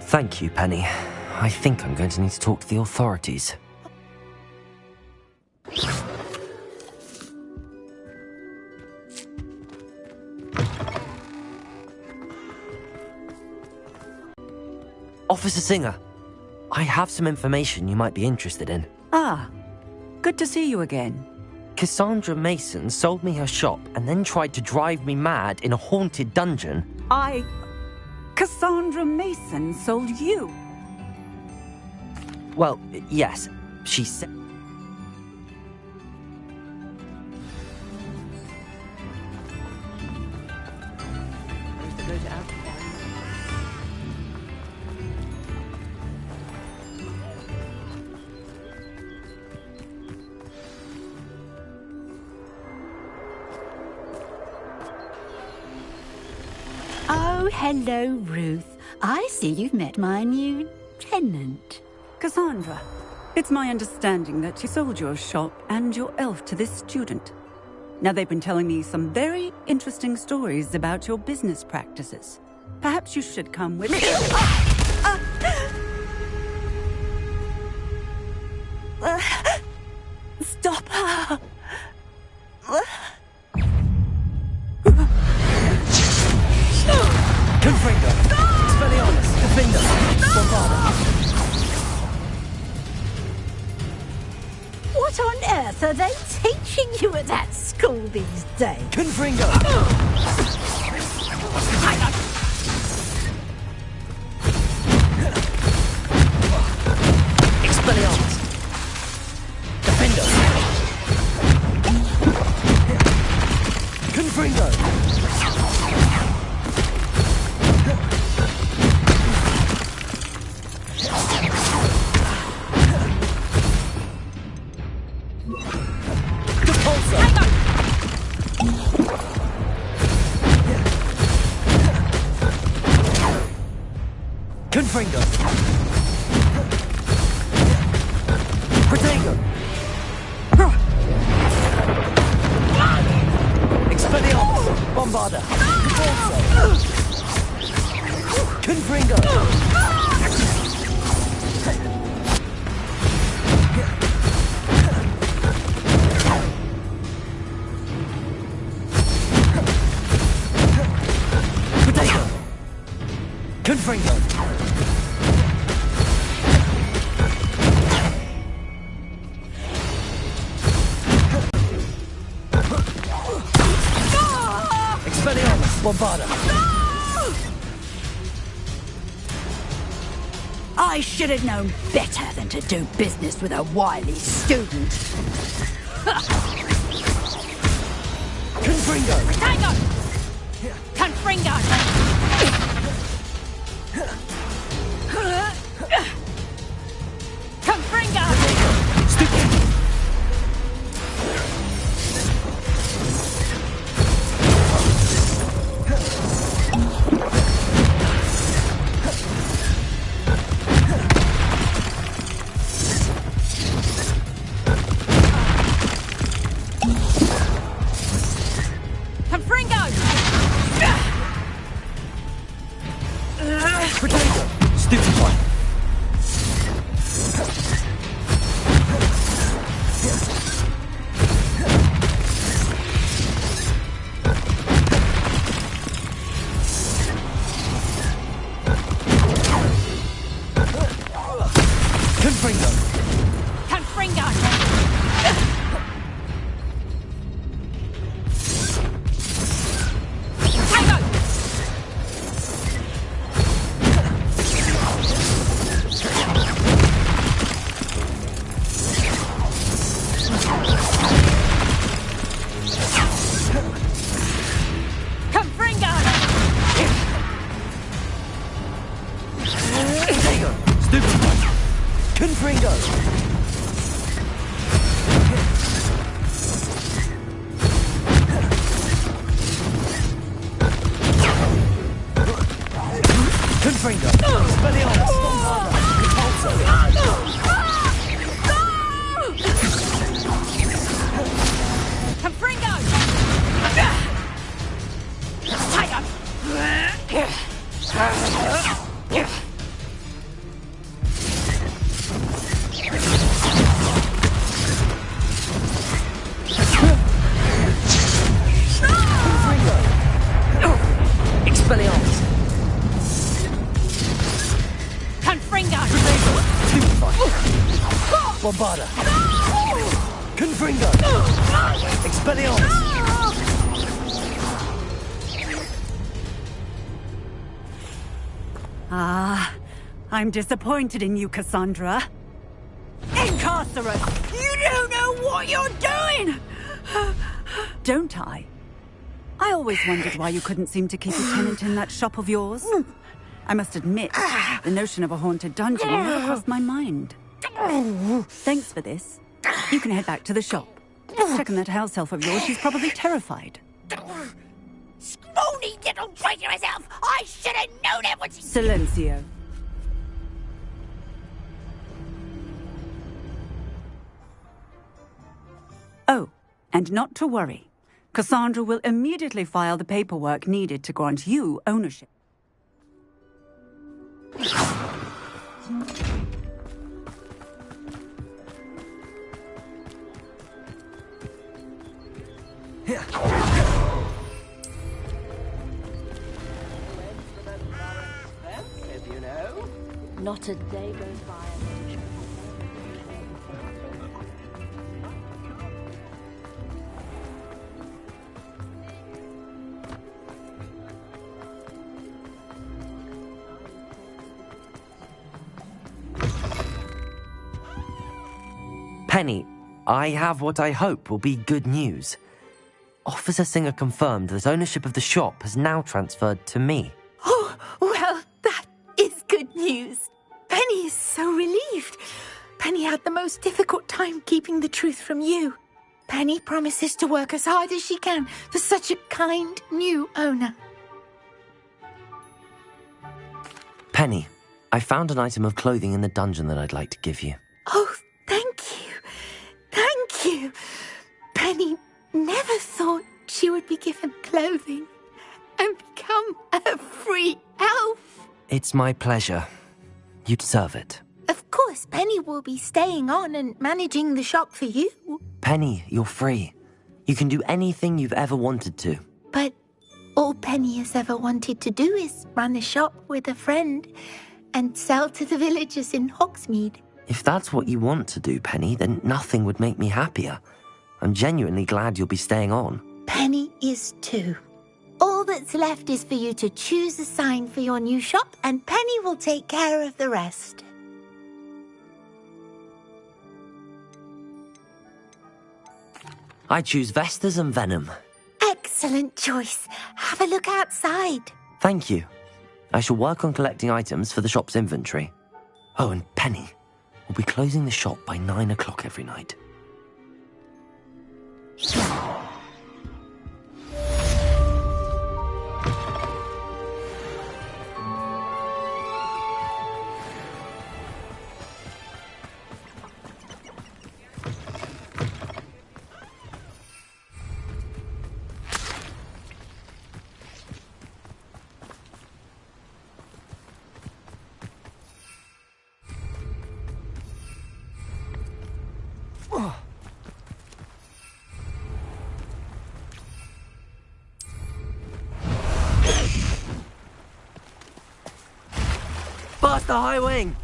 Speaker 1: Thank you, Penny. I think I'm going to need to talk to the authorities. Officer Singer, I have some information you might be interested in.
Speaker 19: Ah, good to see you again.
Speaker 1: Cassandra Mason sold me her shop and then tried to drive me mad in a haunted dungeon.
Speaker 19: Cassandra Mason sold you?
Speaker 1: Well, yes, she said...
Speaker 20: Oh, hello, Ruth. I see you've met my new tenant.
Speaker 19: Cassandra, it's my understanding that you sold your shop and your elf to this student. Now, they've been telling me some very interesting stories about your business practices. Perhaps you should come with me.
Speaker 6: Stop her.
Speaker 1: Confringo! Expelliarmus! Defender! Bombarda!
Speaker 20: What on earth are they teaching you at that school these days?
Speaker 1: Confringo! Expelliarmus! Defender! Confringo! Confringo! Protego! Expelliarmus! Bombarda! Confringo! Confringo! Expelliarmus! Bombarda!
Speaker 20: I should have known better than to do business with a wily student.
Speaker 1: Confringo!
Speaker 20: Tango! Confringo! Confringo!
Speaker 1: Stupid! Bombarda! Confringo! Expelliarmus!
Speaker 19: Ah, I'm disappointed in you, Cassandra. Incarcerate! You don't know what you're doing! Don't I? I always wondered why you couldn't seem to keep a tenant in that shop of yours. I must admit, the notion of a haunted dungeon never crossed my mind. Thanks for this. You can head back to the shop. Check on that house elf of yours, she's probably terrified.
Speaker 20: Scrawny little traitor herself! I should have known it was...
Speaker 19: Silencio. Oh, and not to worry. Cassandra will immediately file the paperwork needed to grant you ownership.
Speaker 21: Not a day goes by.
Speaker 1: Penny, I have what I hope will be good news. Officer Singer confirmed that ownership of the shop has now transferred to me.
Speaker 22: Oh, well, that is good news. Penny is so relieved. Penny had the most difficult time keeping the truth from you. Penny promises to work as hard as she can for such a kind new owner.
Speaker 1: Penny, I found an item of clothing in the dungeon that I'd like to give you.
Speaker 22: Oh, thank you. Thank you. Penny never thought she would be given clothing and become a free elf.
Speaker 1: It's my pleasure. You deserve it.
Speaker 22: Of course, Penny will be staying on and managing the shop for you.
Speaker 1: Penny, you're free. You can do anything you've ever wanted to.
Speaker 22: But All Penny has ever wanted to do is run a shop with a friend and sell to the villagers in Hogsmeade.
Speaker 1: If that's what you want to do, Penny, then nothing would make me happier. I'm genuinely glad you'll be staying on.
Speaker 22: Penny is too. All that's left is for you to choose a sign for your new shop, and Penny will take care of the rest.
Speaker 1: I choose Vestas and Venom.
Speaker 22: Excellent choice. Have a look outside.
Speaker 1: Thank you. I shall work on collecting items for the shop's inventory. Oh, and Penny, we'll be closing the shop by 9 o'clock every night. Past the high wing!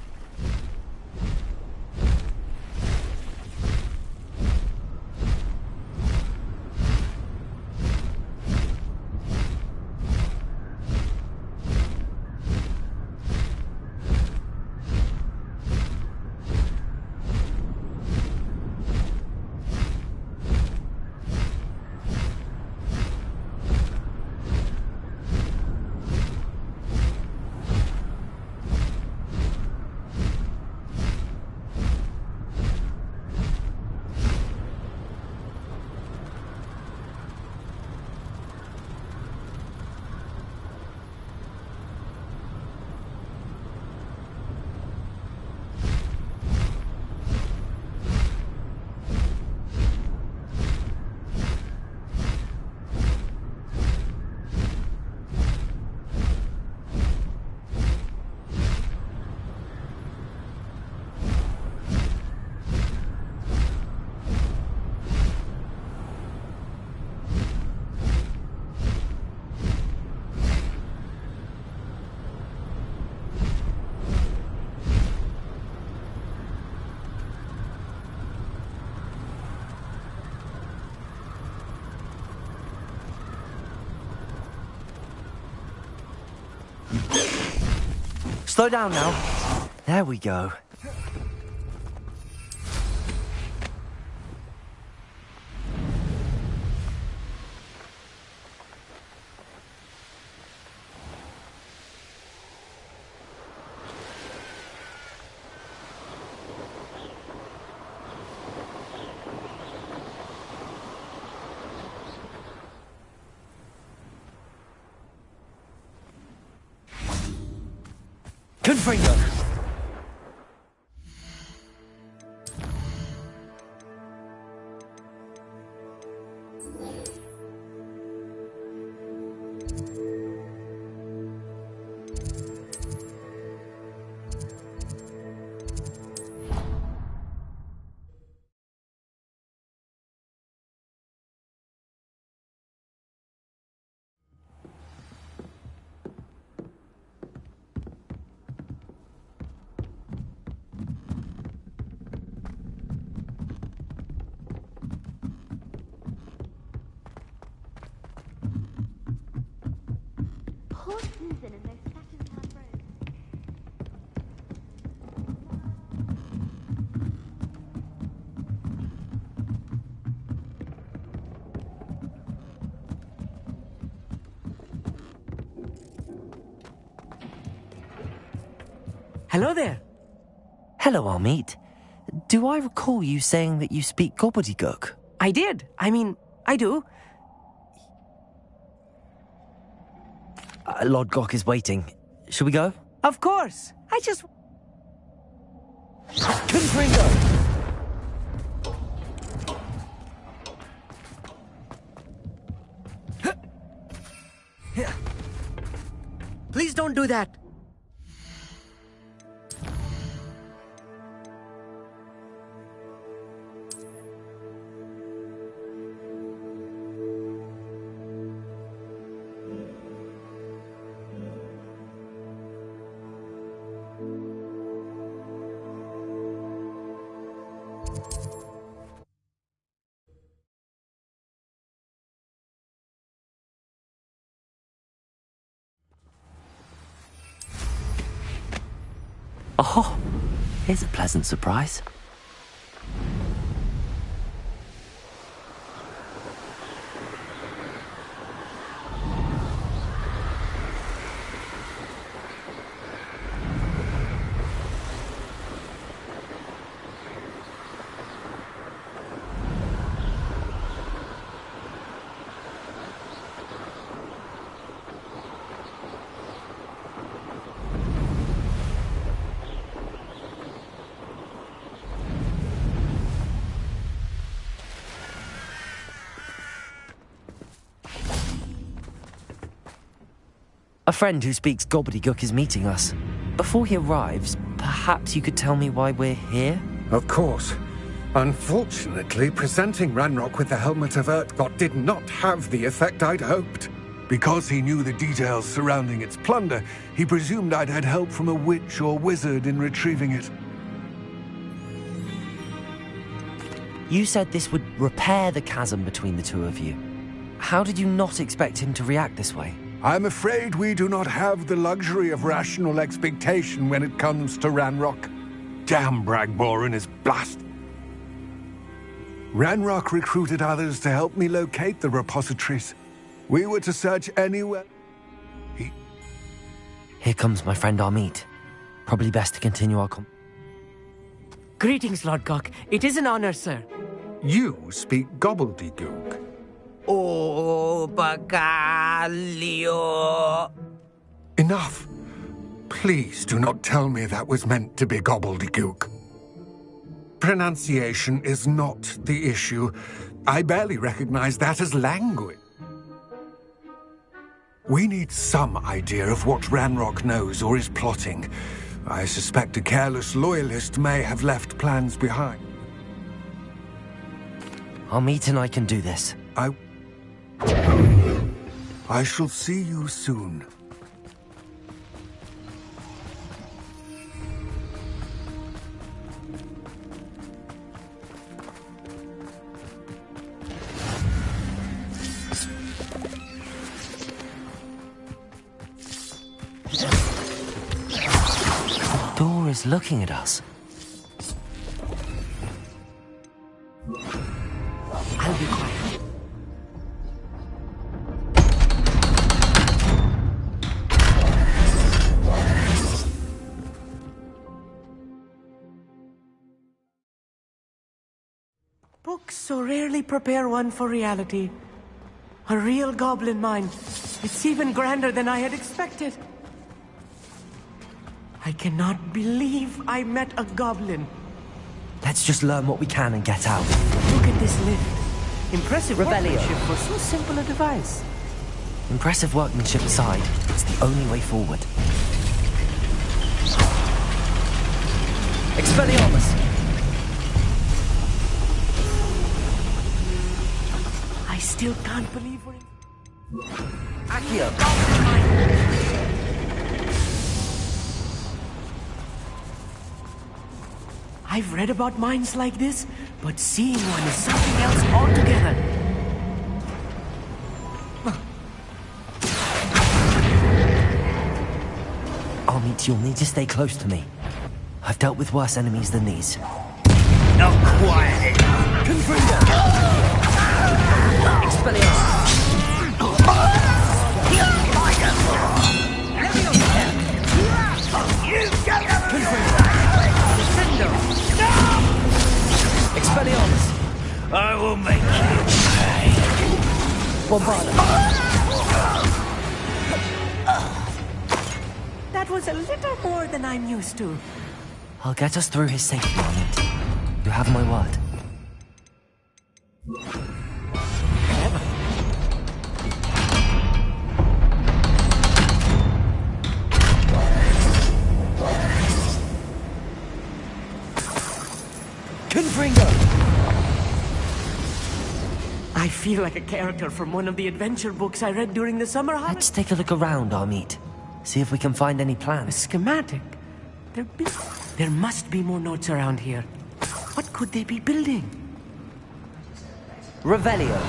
Speaker 1: Slow down now. There we go. Confringo!
Speaker 4: Hello there.
Speaker 1: Hello, Armeet. Do I recall you saying that you speak gobbledygook?
Speaker 4: I did. I mean, I do.
Speaker 1: Lord Gok is waiting. Shall we go?
Speaker 4: Of course. I just...
Speaker 1: Confringo!
Speaker 4: Please don't do that.
Speaker 1: Oh, here's a pleasant surprise. A friend who speaks gobbledygook is meeting us. Before he arrives, perhaps you could tell me why we're here?
Speaker 18: Of course. Unfortunately, presenting Ranrock with the Helmet of Urtkot did not have the effect I'd hoped. Because he knew the details surrounding its plunder, he presumed I'd had help from a witch or wizard in retrieving it.
Speaker 1: You said this would repair the chasm between the two of you. How did you not expect him to react this way?
Speaker 18: I'm afraid we do not have the luxury of rational expectation when it comes to Ranrock. Damn Bragbor and his blast. Ranrock recruited others to help me locate the repositories. We were to search anywhere.
Speaker 1: Here comes my friend Amit. Probably best to continue our
Speaker 4: Greetings, Lord Gok. It is an honor, sir.
Speaker 18: You speak gobbledygook.
Speaker 4: Oh, Bagalio.
Speaker 18: Enough. Please do not tell me that was meant to be gobbledygook. Pronunciation is not the issue. I barely recognize that as language. We need some idea of what Ranrock knows or is plotting. I suspect a careless loyalist may have left plans behind.
Speaker 1: Amit and I can do this.
Speaker 18: I shall see you soon.
Speaker 1: The door is looking at us.
Speaker 4: I'll be quiet. Books so rarely prepare one for reality. A real goblin mind. It's even grander than I had expected. I cannot believe I met a goblin.
Speaker 1: Let's just learn what we can and get out.
Speaker 4: Look at this lift. Impressive
Speaker 1: Rebellion.
Speaker 4: workmanship for so simple a device.
Speaker 1: Impressive workmanship aside, it's the only way forward. Expelliarmus!
Speaker 4: I still can't believe we're in...
Speaker 1: Accio!
Speaker 4: I've read about mines like this, but seeing one is something else altogether.
Speaker 1: Amit, you'll need to stay close to me. I've dealt with worse enemies than these.
Speaker 10: Not quiet.
Speaker 1: Confringo! Expelliarmus! Expelliarmus!
Speaker 10: I will make you pay.
Speaker 1: Bombarda!
Speaker 4: That was a little more than I'm used to.
Speaker 1: I'll get us through his safety, Amit. You have my word. Confringo!
Speaker 4: I feel like a character from one of the adventure books I read during the summer holidays.
Speaker 1: Let's take a look around, Amit. See if we can find any plans.
Speaker 4: A schematic. There must be more notes around here. What could they be building?
Speaker 1: Revelio.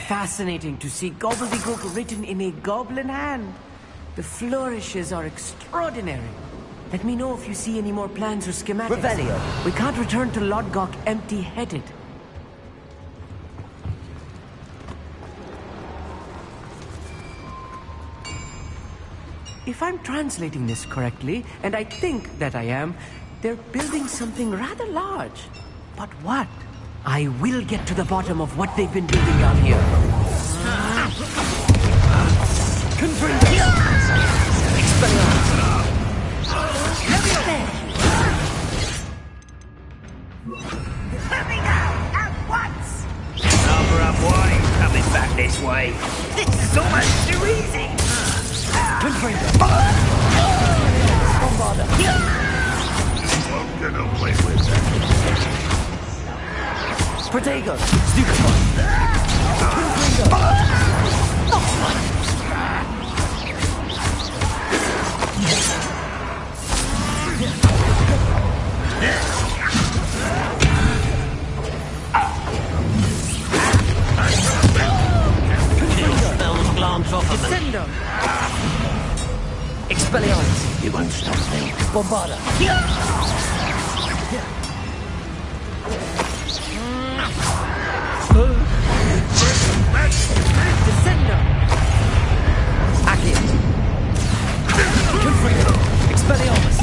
Speaker 4: Fascinating to see gobbledygook written in a goblin hand. The flourishes are extraordinary. Let me know if you see any more plans or schematics.
Speaker 1: Revelio.
Speaker 4: We can't return to Lodgok empty-headed. If I'm translating this correctly, and I think that I am, they're building something rather large. But what? I will get to the bottom of what they've been building down here.
Speaker 10: Let me go! At once! Number up wine coming back this way. This is almost too easy!
Speaker 17: I'm gonna play with that.
Speaker 1: Protego,
Speaker 10: Glance off of me.
Speaker 1: Expelliarmus.
Speaker 10: You won't stop me.
Speaker 1: Bombarda.
Speaker 4: Descendo.
Speaker 1: Accio. Confringo. Expelliarmus.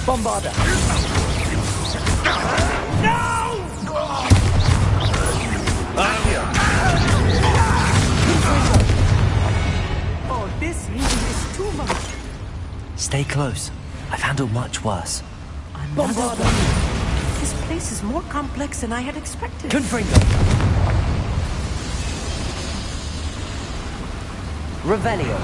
Speaker 1: Bombarda.
Speaker 4: Oh, this heating is too much.
Speaker 1: Stay close. I've handled much worse.
Speaker 4: Bombarda. This place is more complex than I had expected.
Speaker 1: Confringo. Revelio.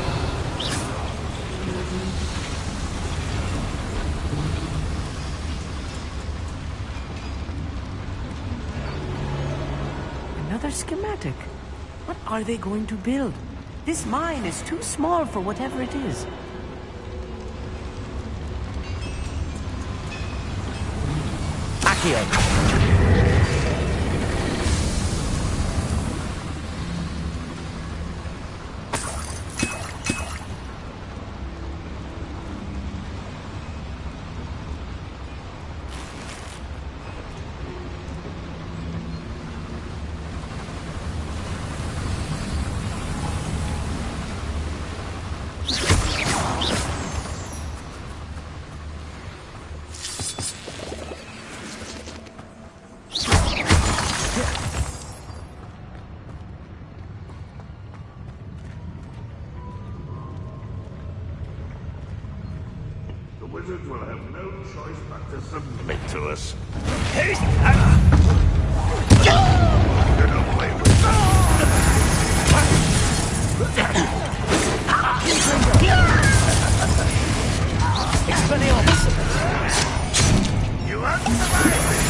Speaker 4: Another schematic. What are they going to build? This mine is too small for whatever it is.
Speaker 1: Accio.
Speaker 17: The wizards will have no choice but to submit to us. Gonna play with
Speaker 1: Expelliarmus.
Speaker 17: You won't survive this!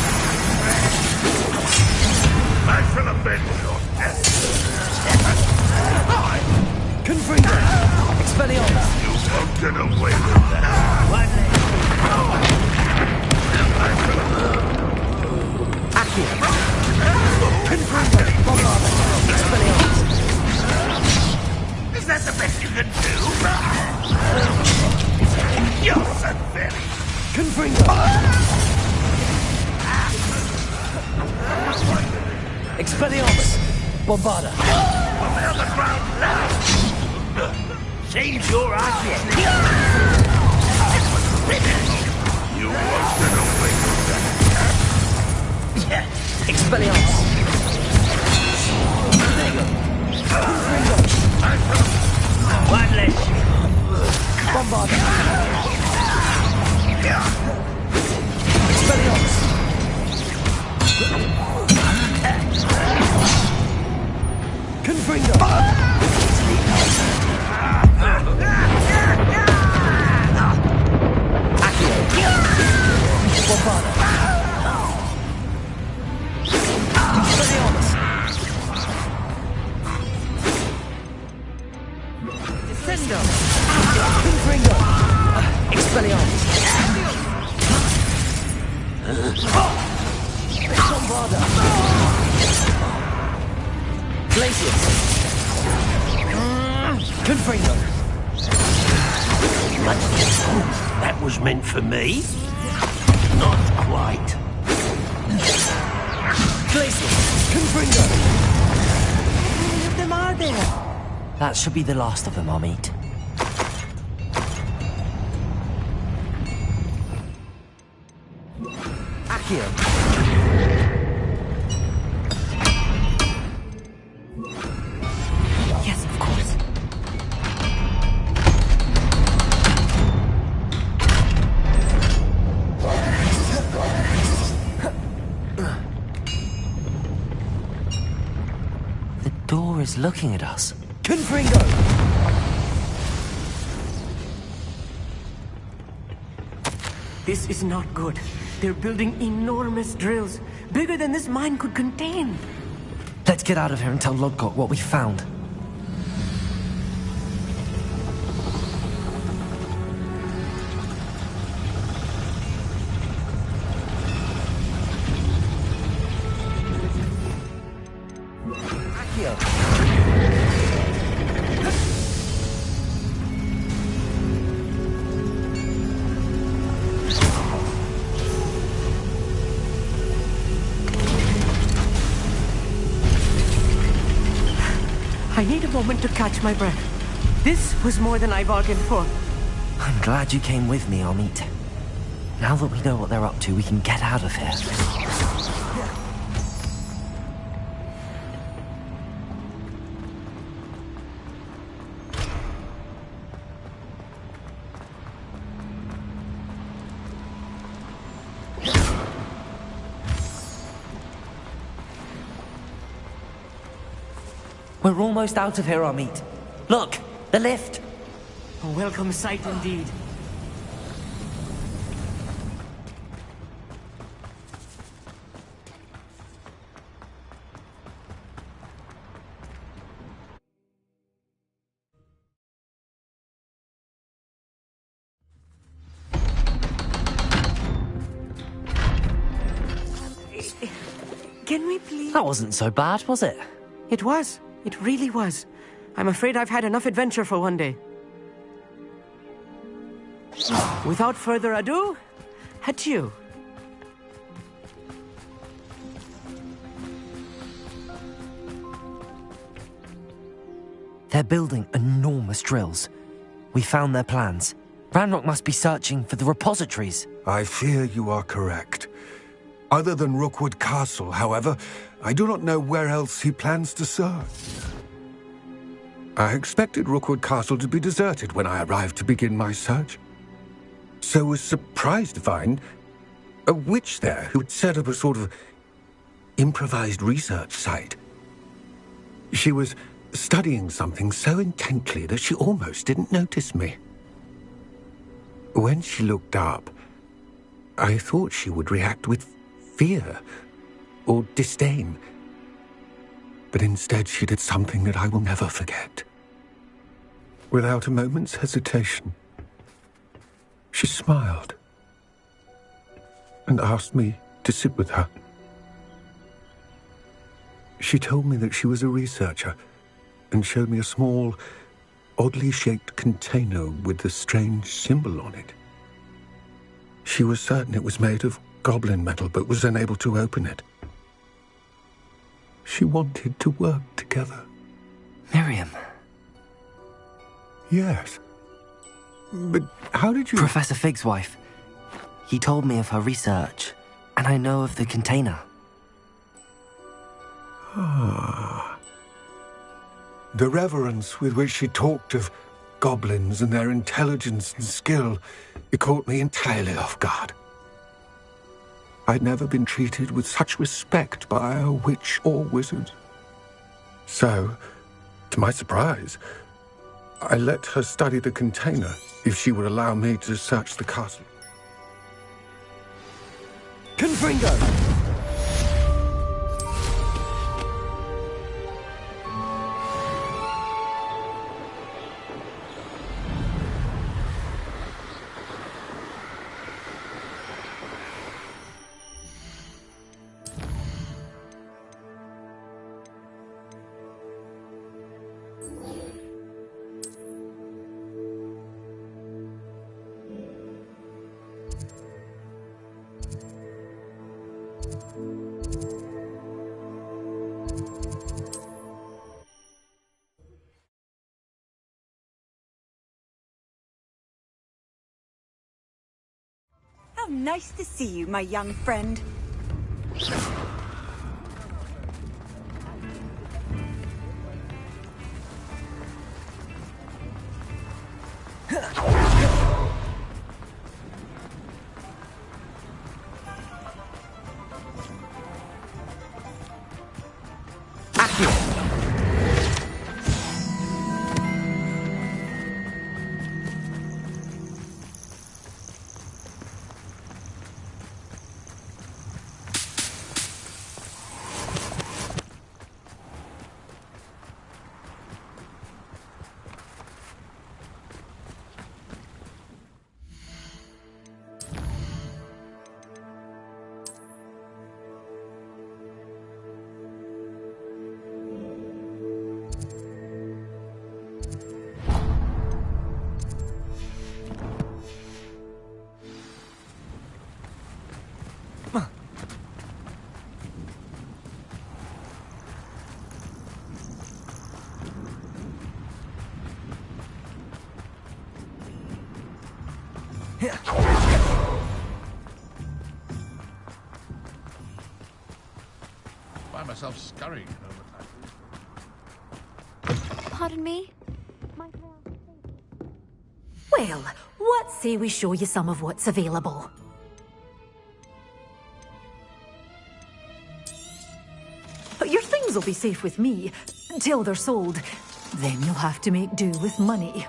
Speaker 17: I shall avenge your death!
Speaker 1: Confringo. Expelliarmus.
Speaker 17: You won't get away with that!
Speaker 1: Accio. Confringo. Bombarda. Expelliarmus.
Speaker 17: Is that the best you can do? You're so very...
Speaker 1: Confringo. Expelliarmus. Bombarda.
Speaker 17: From the ground now!
Speaker 10: Change your idea.
Speaker 17: You won't get away with that!
Speaker 1: Expelliarmus.
Speaker 10: One less.
Speaker 1: Bombarda. Expelliarmus. Confringo. Accio. Bombarda. Expelliarmus.
Speaker 4: Descendo.
Speaker 1: Confringo. Expelliarmus. Bombarda. Confringo!
Speaker 13: That was meant for me? Not quite.
Speaker 1: Confringo!
Speaker 4: How many of them are there?
Speaker 1: That should be the last of them, Amit. Accio!
Speaker 4: Yes, of course.
Speaker 1: The door is looking at us. Confringo!
Speaker 4: This is not good. They're building enormous drills, bigger than this mine could contain.
Speaker 1: Let's get out of here and tell Lodgott what we found.
Speaker 4: I need a moment to catch my breath. This was more than I bargained for.
Speaker 1: I'm glad you came with me, Amit. Now that we know what they're up to, we can get out of here. We're almost out of here, Amit. Look, the lift.
Speaker 4: A welcome sight indeed. Can we please?
Speaker 1: That wasn't so bad, was it?
Speaker 4: It was. It really was. I'm afraid I've had enough adventure for one day. Without further ado, adieu.
Speaker 1: They're building enormous drills. We found their plans. Ranrock must be searching for the repositories.
Speaker 17: I fear you are correct. Other than Rookwood Castle, however, I do not know where else he plans to search. I expected Rookwood Castle to be deserted when I arrived to begin my search. So was surprised to find a witch there who had set up a sort of improvised research site. She was studying something so intently that she almost didn't notice me. When she looked up, I thought she would react with fear or disdain. But instead she did something that I will never forget. Without a moment's hesitation, she smiled and asked me to sit with her. She told me that she was a researcher and showed me a small, oddly shaped container with a strange symbol on it. She was certain it was made of goblin metal, but was unable to open it. She wanted to work together.
Speaker 1: Miriam.
Speaker 17: Yes. But how did you...
Speaker 1: Professor Fig's wife. He told me of her research, and I know of the container.
Speaker 17: Ah. The reverence with which she talked of goblins and their intelligence and skill, it caught me entirely off guard. I'd never been treated with such respect by a witch or wizard. So, to my surprise, I let her study the container if she would allow me to search the castle.
Speaker 1: Confringo!
Speaker 9: How nice to see you, my young friend.
Speaker 3: Find myself scurrying over
Speaker 21: Pardon me?
Speaker 23: Well, what say we show you some of what's available? Your things will be safe with me, till they're sold. Then you'll have to make do with money.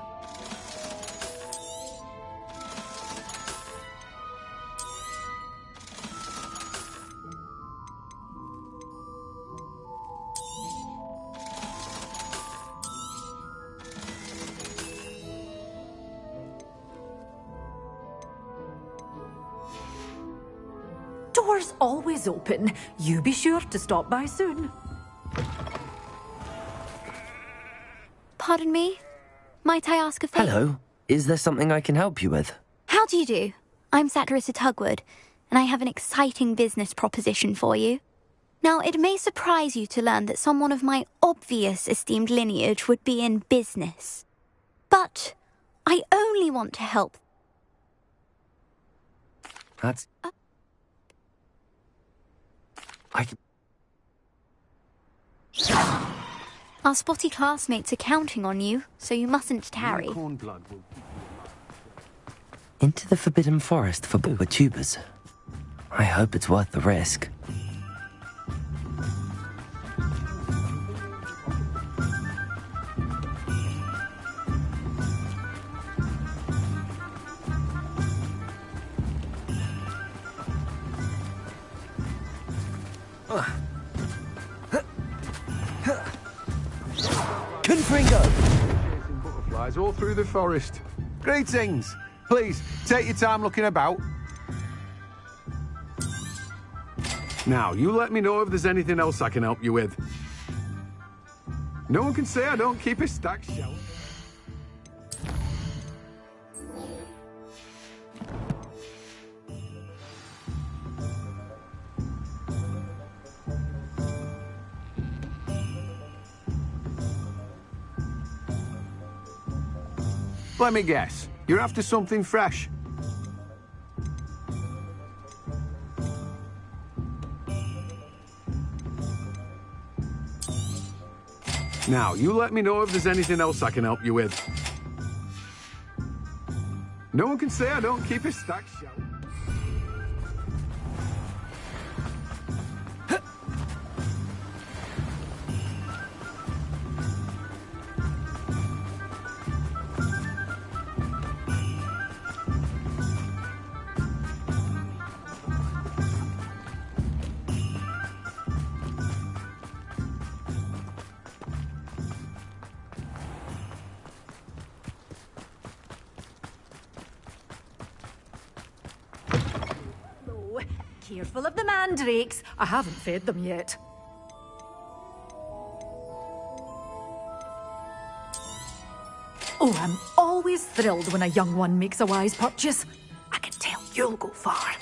Speaker 23: Doors always open. You be sure to stop by soon.
Speaker 21: Pardon me? Might I ask a favor?
Speaker 1: Hello. Is there something I can help you with?
Speaker 21: How do you do? I'm Satirissa Tugwood, and I have an exciting business proposition for you. Now, it may surprise you to learn that someone of my obvious esteemed lineage would be in business. But I only want to help.
Speaker 1: That's... I can...
Speaker 21: Our spotty classmates are counting on you, so you mustn't tarry.
Speaker 1: Into the Forbidden Forest for booger tubers. I hope it's worth the risk.
Speaker 18: Confringo! Chasing butterflies all through the forest. Greetings! Please, take your time looking about. Now, you let me know if there's anything else I can help you with. No one can say I don't keep a stacked shelf. Let me guess. You're after something fresh. Now, you let me know if there's anything else I can help you with. No one can say I don't keep a stacked shelf.
Speaker 23: Careful of the mandrakes. I haven't fed them yet. Oh, I'm always thrilled when a young one makes a wise purchase. I can tell you'll go far.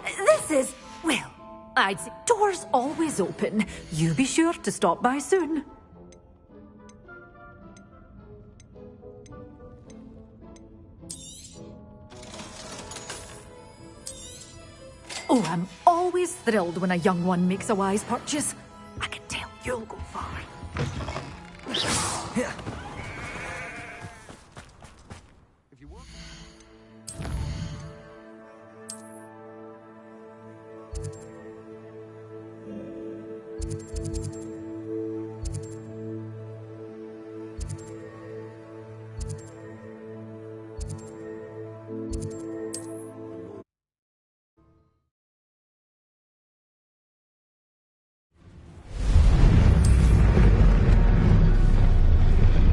Speaker 23: This is, well, I'd say doors always open. You be sure to stop by soon. Oh, I'm always thrilled when a young one makes a wise purchase. I can tell you'll go far.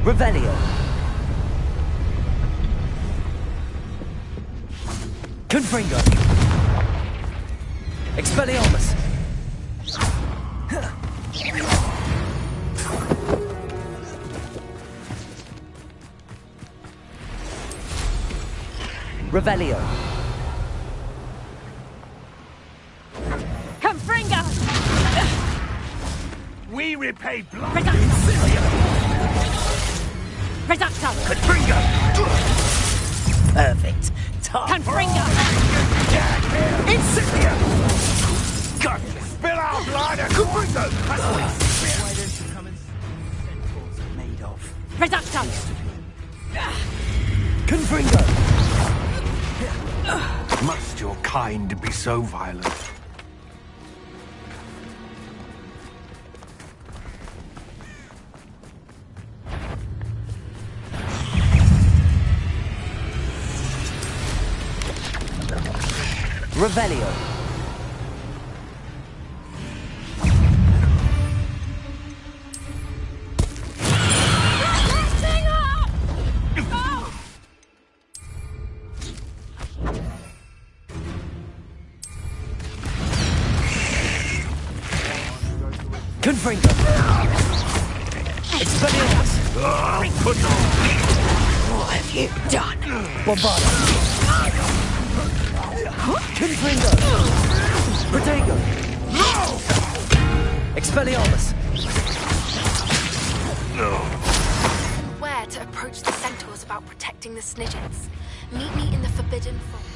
Speaker 1: Revelio. Confringo. Expelliarmus. Revelio.
Speaker 22: Confringo!
Speaker 3: We repay blood.
Speaker 22: Reducto!
Speaker 10: Confringo! Perfect.
Speaker 22: Confringo!
Speaker 3: Insignia! God, spill our blood and Confringo! That's what it's
Speaker 10: Why don't you come and see what centaurs are made of?
Speaker 22: Reducto!
Speaker 1: Confringo!
Speaker 17: Must your kind be so violent?
Speaker 1: Revelio. Confringo. Expelliarmus.
Speaker 22: What have you done?
Speaker 1: Bombarda. Confringo. Protego. Expelliarmus.
Speaker 2: Where to approach the centaurs about protecting the Snidgets. Meet me in the Forbidden Forest.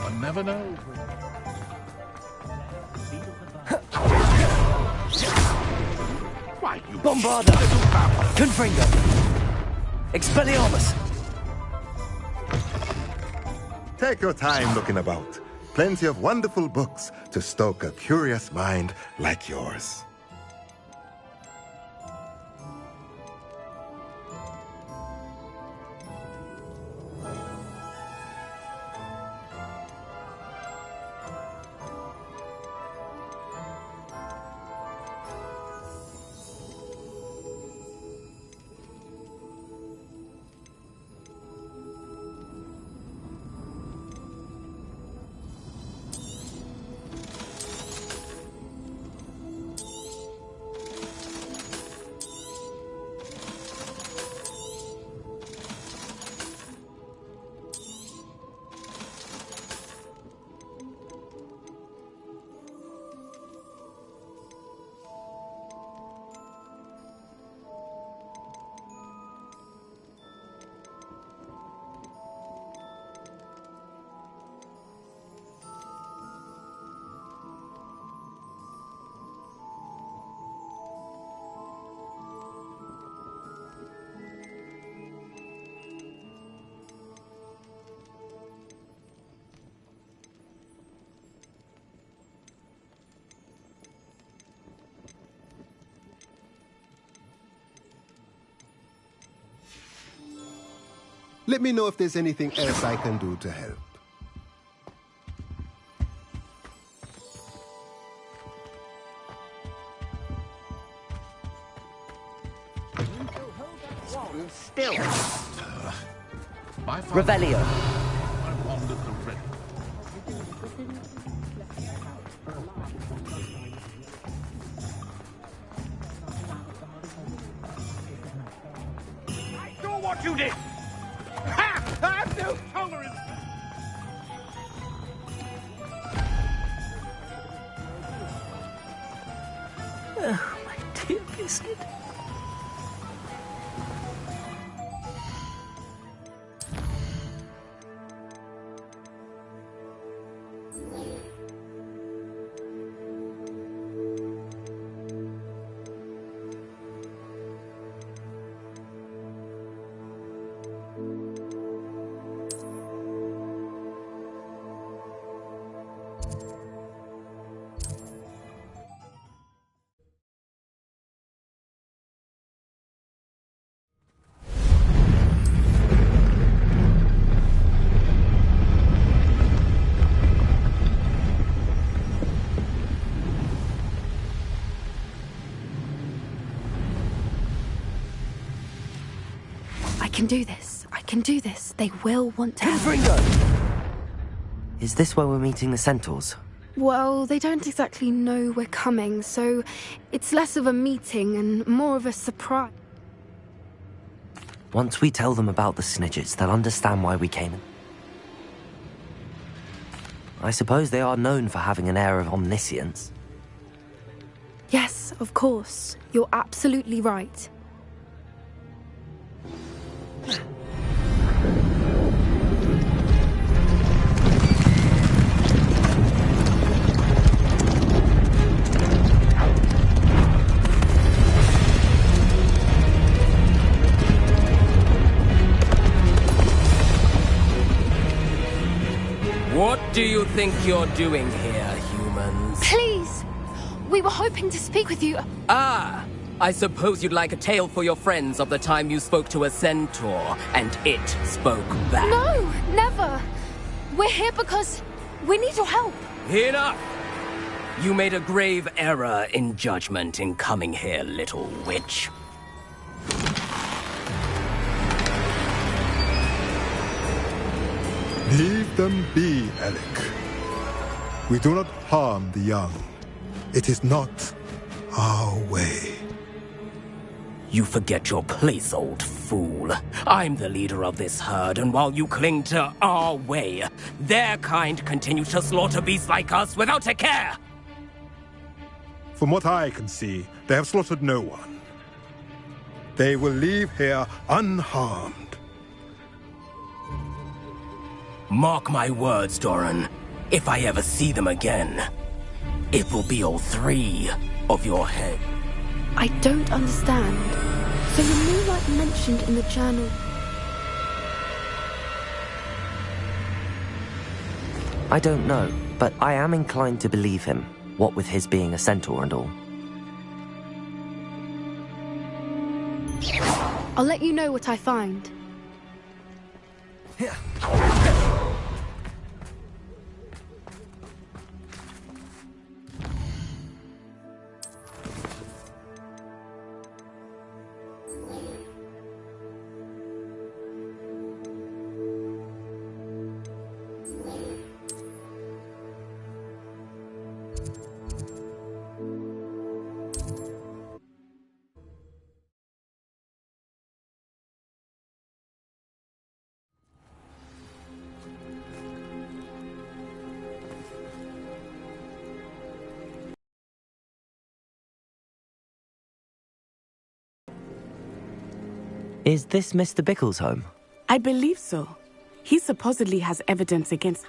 Speaker 3: One never knows. Why, you
Speaker 1: Bombarda. Confringo. Expelliarmus.
Speaker 11: Take your time looking about. Plenty of wonderful books to stoke a curious mind like yours.
Speaker 16: Let me know if there's anything else I can do to help.
Speaker 10: Still.
Speaker 1: Revelio.
Speaker 3: I saw what you did! Ha! I have no tolerance!
Speaker 4: Oh, my dear biscuit.
Speaker 2: I can do this. I can do this. They will want to
Speaker 1: Is this where we're meeting the centaurs?
Speaker 2: Well, they don't exactly know we're coming, so it's less of a meeting and more of a surprise.
Speaker 1: Once we tell them about the Snidgets, they'll understand why we came. I suppose they are known for having an air of omniscience.
Speaker 2: Yes, of course. You're absolutely right.
Speaker 7: What do you think you're doing here, humans?
Speaker 2: Please! We were hoping to speak with you.
Speaker 7: Ah! I suppose you'd like a tale for your friends of the time you spoke to a centaur, and it spoke back.
Speaker 2: No, never. We're here because we need your help.
Speaker 7: Enough! You made a grave error in judgment in coming here, little witch.
Speaker 16: Leave them be, Alec. We do not harm the young. It is not our way.
Speaker 7: You forget your place, old fool. I'm the leader of this herd, and while you cling to our way, their kind continue to slaughter beasts like us without a care!
Speaker 16: From what I can see, they have slaughtered no one. They will leave here unharmed.
Speaker 7: Mark my words, Doran. If I ever see them again, it will be all three of your head.
Speaker 2: I don't understand. So the moonlight mentioned in the journal.
Speaker 1: I don't know, but I am inclined to believe him, what with his being a centaur and all.
Speaker 2: I'll let you know what I find.
Speaker 1: Is this Mr. Bickle's home?
Speaker 6: I believe so. He supposedly has evidence against...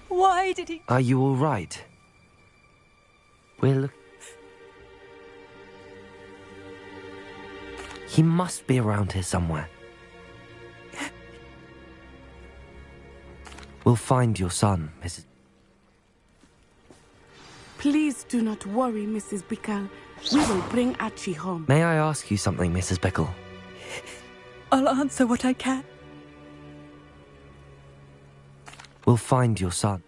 Speaker 23: Why did he...
Speaker 1: Are you all right? Will... He must be around here somewhere. We'll find your son, Mrs...
Speaker 6: Please do not worry, Mrs. Bickle. We will bring Archie home.
Speaker 1: May I ask you something, Mrs. Bickle?
Speaker 19: I'll answer what I can.
Speaker 1: We'll find your son.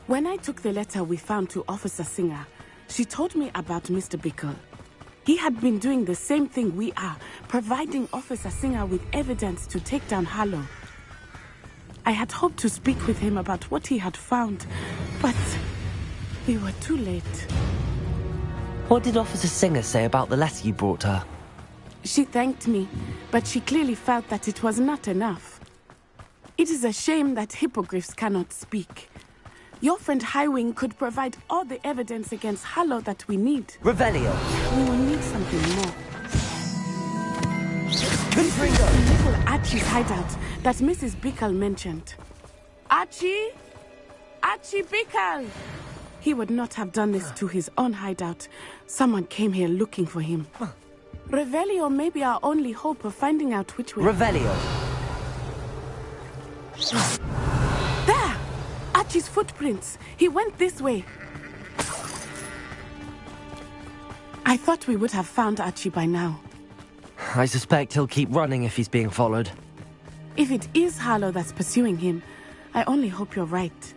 Speaker 6: When I took the letter we found to Officer Singer, she told me about Mr. Bickle. He had been doing the same thing we are, providing Officer Singer with evidence to take down Harlow. I had hoped to speak with him about what he had found, but we were too late.
Speaker 1: What did Officer Singer say about the letter you brought her?
Speaker 6: She thanked me, but she clearly felt that it was not enough. It is a shame that hippogriffs cannot speak. Your friend Highwing could provide all the evidence against Harlow that we need.
Speaker 1: Revelio.
Speaker 6: We will need something more. Little Archie's hideout that Mrs. Bickle mentioned. Archie? Archie Bickle! He would not have done this to his own hideout. Someone came here looking for him. Revelio may be our only hope of finding out which way.
Speaker 1: Revelio.
Speaker 6: There! Archie's footprints. He went this way. I thought we would have found Archie by now.
Speaker 1: I suspect he'll keep running if he's being followed.
Speaker 6: If it is Harlow that's pursuing him, I only hope you're right.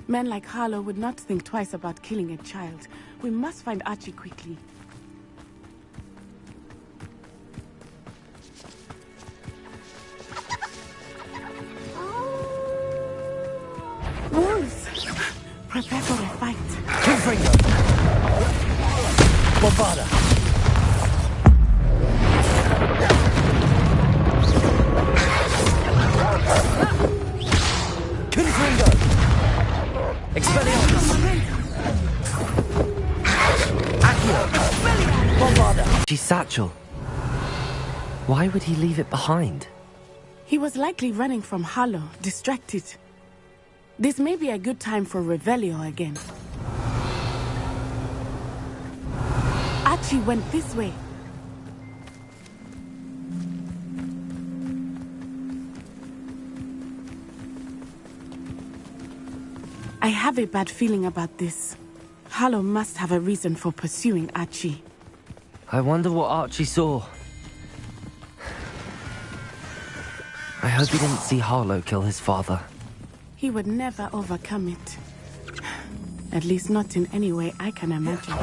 Speaker 6: Men like Harlow would not think twice about killing a child. We must find Archie quickly. Wolves! Prepare for a fight.
Speaker 1: Kingfinger! Bombarda! Kingfinger! Expelliarmus! Accio! Bombarda! She's satchel. Why would he leave it behind?
Speaker 6: He was likely running from Harlow, distracted. This may be a good time for Revelio again. Archie went this way. I have a bad feeling about this. Harlow must have a reason for pursuing Archie.
Speaker 1: I wonder what Archie saw. I hope he didn't see Harlow kill his father.
Speaker 6: He would never overcome it. At least not in any way I can imagine.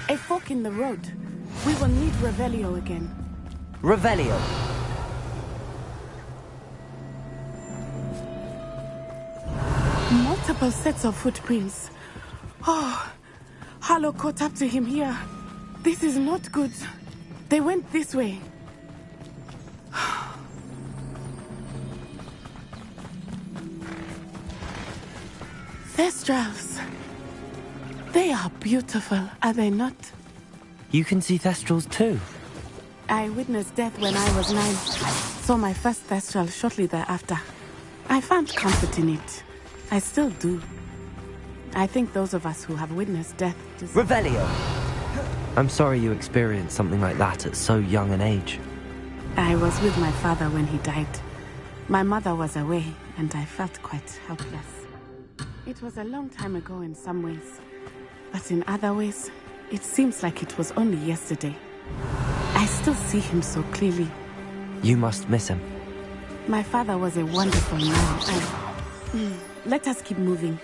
Speaker 6: A fork in the road. We will need Revelio again.
Speaker 1: Revelio.
Speaker 6: Multiple sets of footprints. Oh, Harlow caught up to him here. This is not good. They went this way. Thestrals. They are beautiful, are they not?
Speaker 1: You can see Thestrals too.
Speaker 6: I witnessed death when I was 9. Saw my first Thestral shortly thereafter. I found comfort in it. I still do. I think those of us who have witnessed death deserve...
Speaker 1: Revelio! I'm sorry you experienced something like that at so young an age.
Speaker 6: I was with my father when he died. My mother was away, and I felt quite helpless. It was a long time ago in some ways, but in other ways, it seems like it was only yesterday. I still see him so clearly.
Speaker 1: You must miss him.
Speaker 6: My father was a wonderful man. Let us keep moving.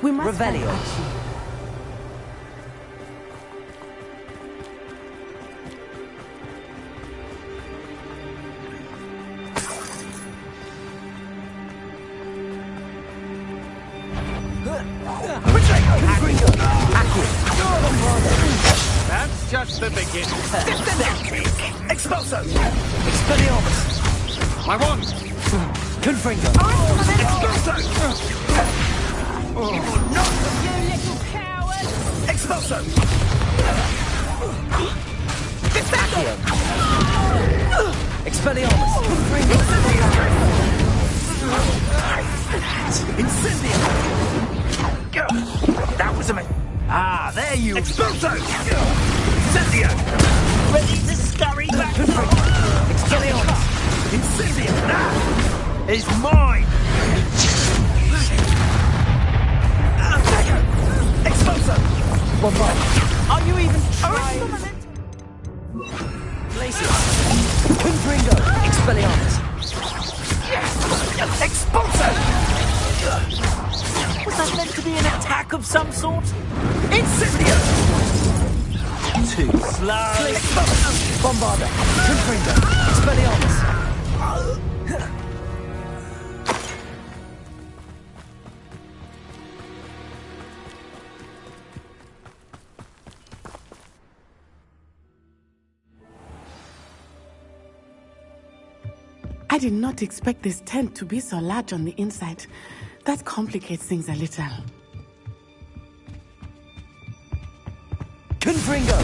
Speaker 6: We must find
Speaker 1: Revelio.
Speaker 6: Archie.
Speaker 3: That's just the beginning.
Speaker 10: Expulso!
Speaker 1: Expelliarmus!
Speaker 3: My wand!
Speaker 1: Confringo!
Speaker 10: Expulso!
Speaker 3: You will not!
Speaker 22: You little coward!
Speaker 10: Expulso!
Speaker 1: Accio! Expelliarmus!
Speaker 10: Incendio! That was amazing. Ah, there you... Expulso! Incendio! Ready to scurry back.
Speaker 1: Expelliarmus!
Speaker 10: Incendio! Ah! is mine! Expulso!
Speaker 4: Bombard, are you even trying? Glacius! Confringo! Expelliarmus!
Speaker 10: Expulso! Was that meant to be an attack of some sort? Incendio! Too slow!
Speaker 4: Bombarda! Confringo! Expelliarmus!
Speaker 6: I did not expect this tent to be so large on the inside. That complicates things a little.
Speaker 4: Confringo!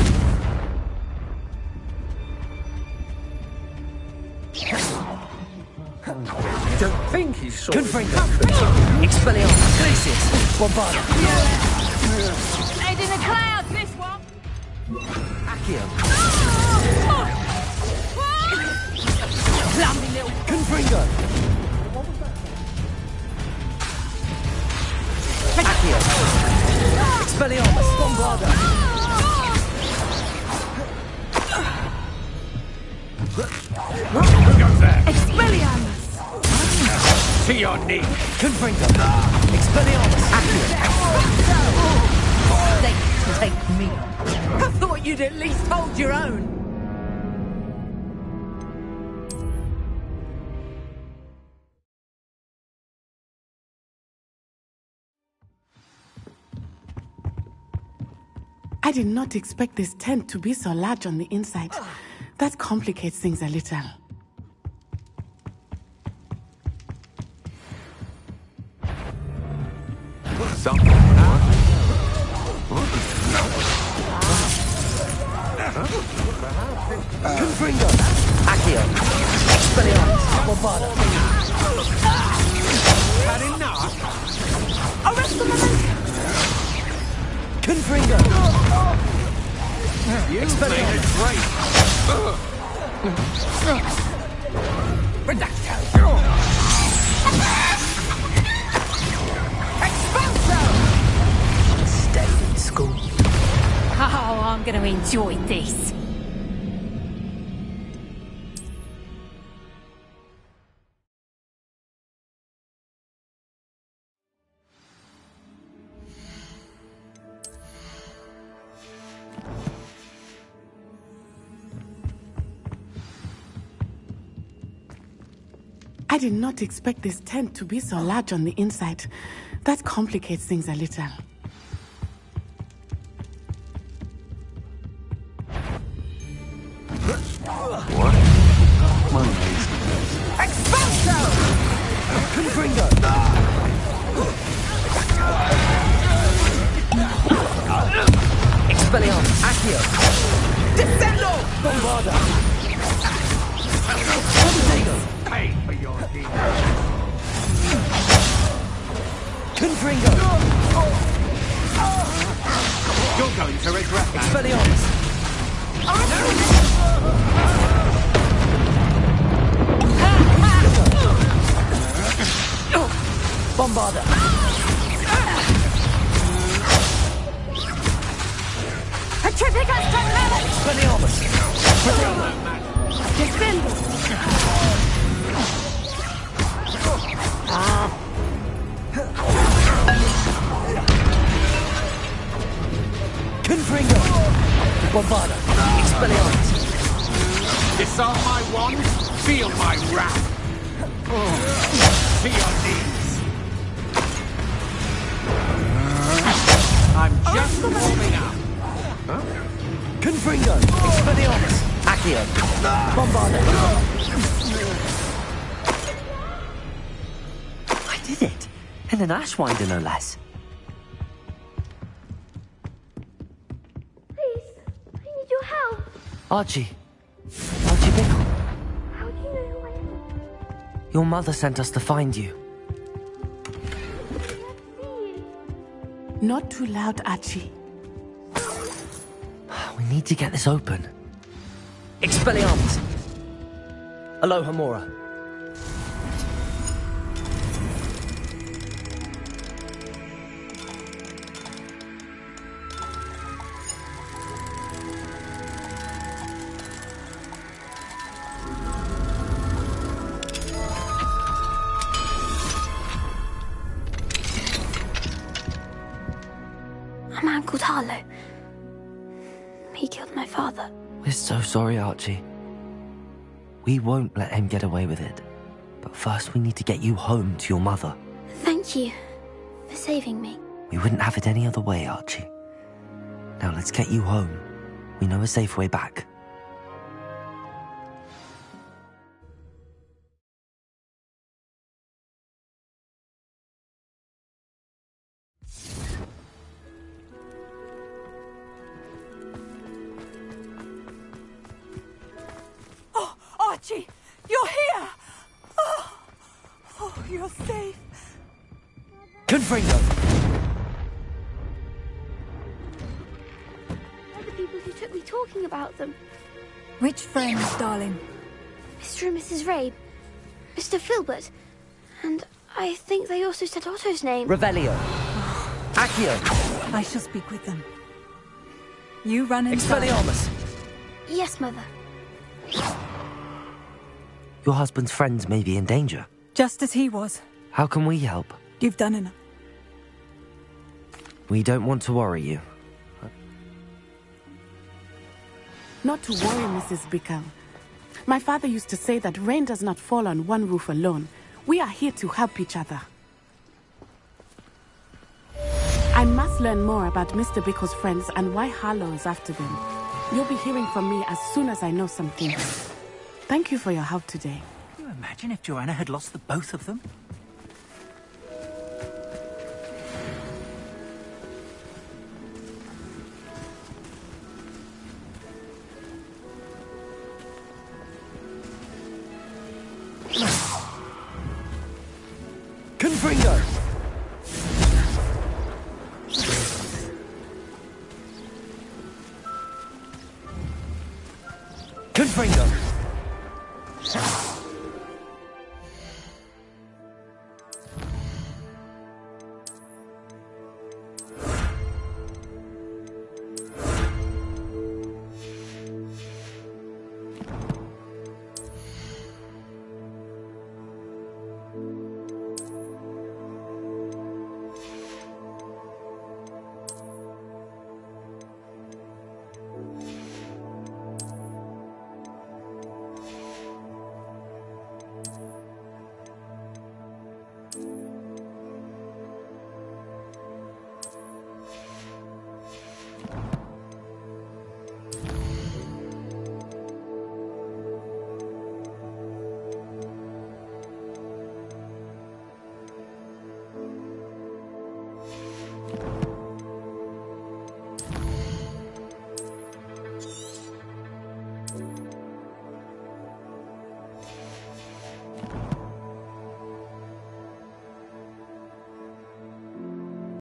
Speaker 17: Don't think he saw
Speaker 4: Confringo! Expelliarmus! Glacius! Bombarda!
Speaker 22: Head in the clouds, this one!
Speaker 4: Accio!
Speaker 22: Clumsy little...
Speaker 4: Confringo! Accio! Expelliarmus! Bombarda!
Speaker 13: Who goes there?
Speaker 22: Expelliarmus!
Speaker 13: To your knee.
Speaker 4: Confringo! Expelliarmus! Accio!
Speaker 22: Take me. I thought you'd at least hold your own.
Speaker 6: I did not expect this tent to be so large on the inside. That complicates things a little.
Speaker 4: Confringo! Accio! Expelliarmus! Bombarda!
Speaker 18: Had enough?
Speaker 22: Arrest the momentum!
Speaker 4: Confringo!
Speaker 18: You made it great.
Speaker 22: Redacto!
Speaker 4: Stay in school.
Speaker 22: Oh, I'm going to enjoy this.
Speaker 6: I did not expect this tent to be so large on the inside. That complicates things a little.
Speaker 17: What? My
Speaker 22: Expulso!
Speaker 4: Confringo! Expelliarmus! Accio!
Speaker 22: Descendo!
Speaker 4: Bombarda! Protego!
Speaker 13: Pay for your deed.
Speaker 4: Confringo!
Speaker 13: You're going to regret that.
Speaker 4: Expelliarmus! Bombarda!
Speaker 22: Petrificus Totalis!
Speaker 4: Expelliarmus! Protego!
Speaker 22: Descendo!
Speaker 4: Confringo! Bombarda! Expelliarmus!
Speaker 13: Disarm my wand, feel my wrath. To your knees. I'm just warming up.
Speaker 4: Confringo! Expelliarmus! Accio! Bombarda! I did it! And an Ashwinder, no less.
Speaker 21: Please, I need your help.
Speaker 1: Archie. Archie Bickle.
Speaker 21: How do you know who I am?
Speaker 1: Your mother sent us to find you.
Speaker 6: Not too loud, Archie.
Speaker 1: We need to get this open.
Speaker 4: Expelliarmus! Aloha Mora.
Speaker 21: called Harlow. He killed my father.
Speaker 1: We're so sorry, Archie. We won't let him get away with it. But first we need to get you home to your mother.
Speaker 21: Thank you for saving me.
Speaker 1: We wouldn't have it any other way, Archie. Now let's get you home. We know a safe way back.
Speaker 22: Oh, Archie, you're here! Oh, you're safe.
Speaker 1: Confringo!
Speaker 21: They're the people who took me talking about them.
Speaker 23: Which friends, darling?
Speaker 21: Mr. and Mrs. Rabe, Mr. Filbert, and I think they also said Otto's name.
Speaker 1: Revelio. Accio.
Speaker 23: I shall speak with them. You run inside.
Speaker 1: Expelliarmus.
Speaker 21: Yes, Mother.
Speaker 1: Your husband's friends may be in danger.
Speaker 23: Just as he was.
Speaker 1: How can we help?
Speaker 23: You've done enough.
Speaker 1: We don't want to worry you.
Speaker 6: Not to worry, Mrs. Bickle. My father used to say that rain does not fall on one roof alone. We are here to help each other. I must learn more about Mr. Bickle's friends and why Harlow is after them. You'll be hearing from me as soon as I know something. Thank you for your help today.
Speaker 8: Can you imagine if Joanna had lost the both of them?
Speaker 1: Confringo!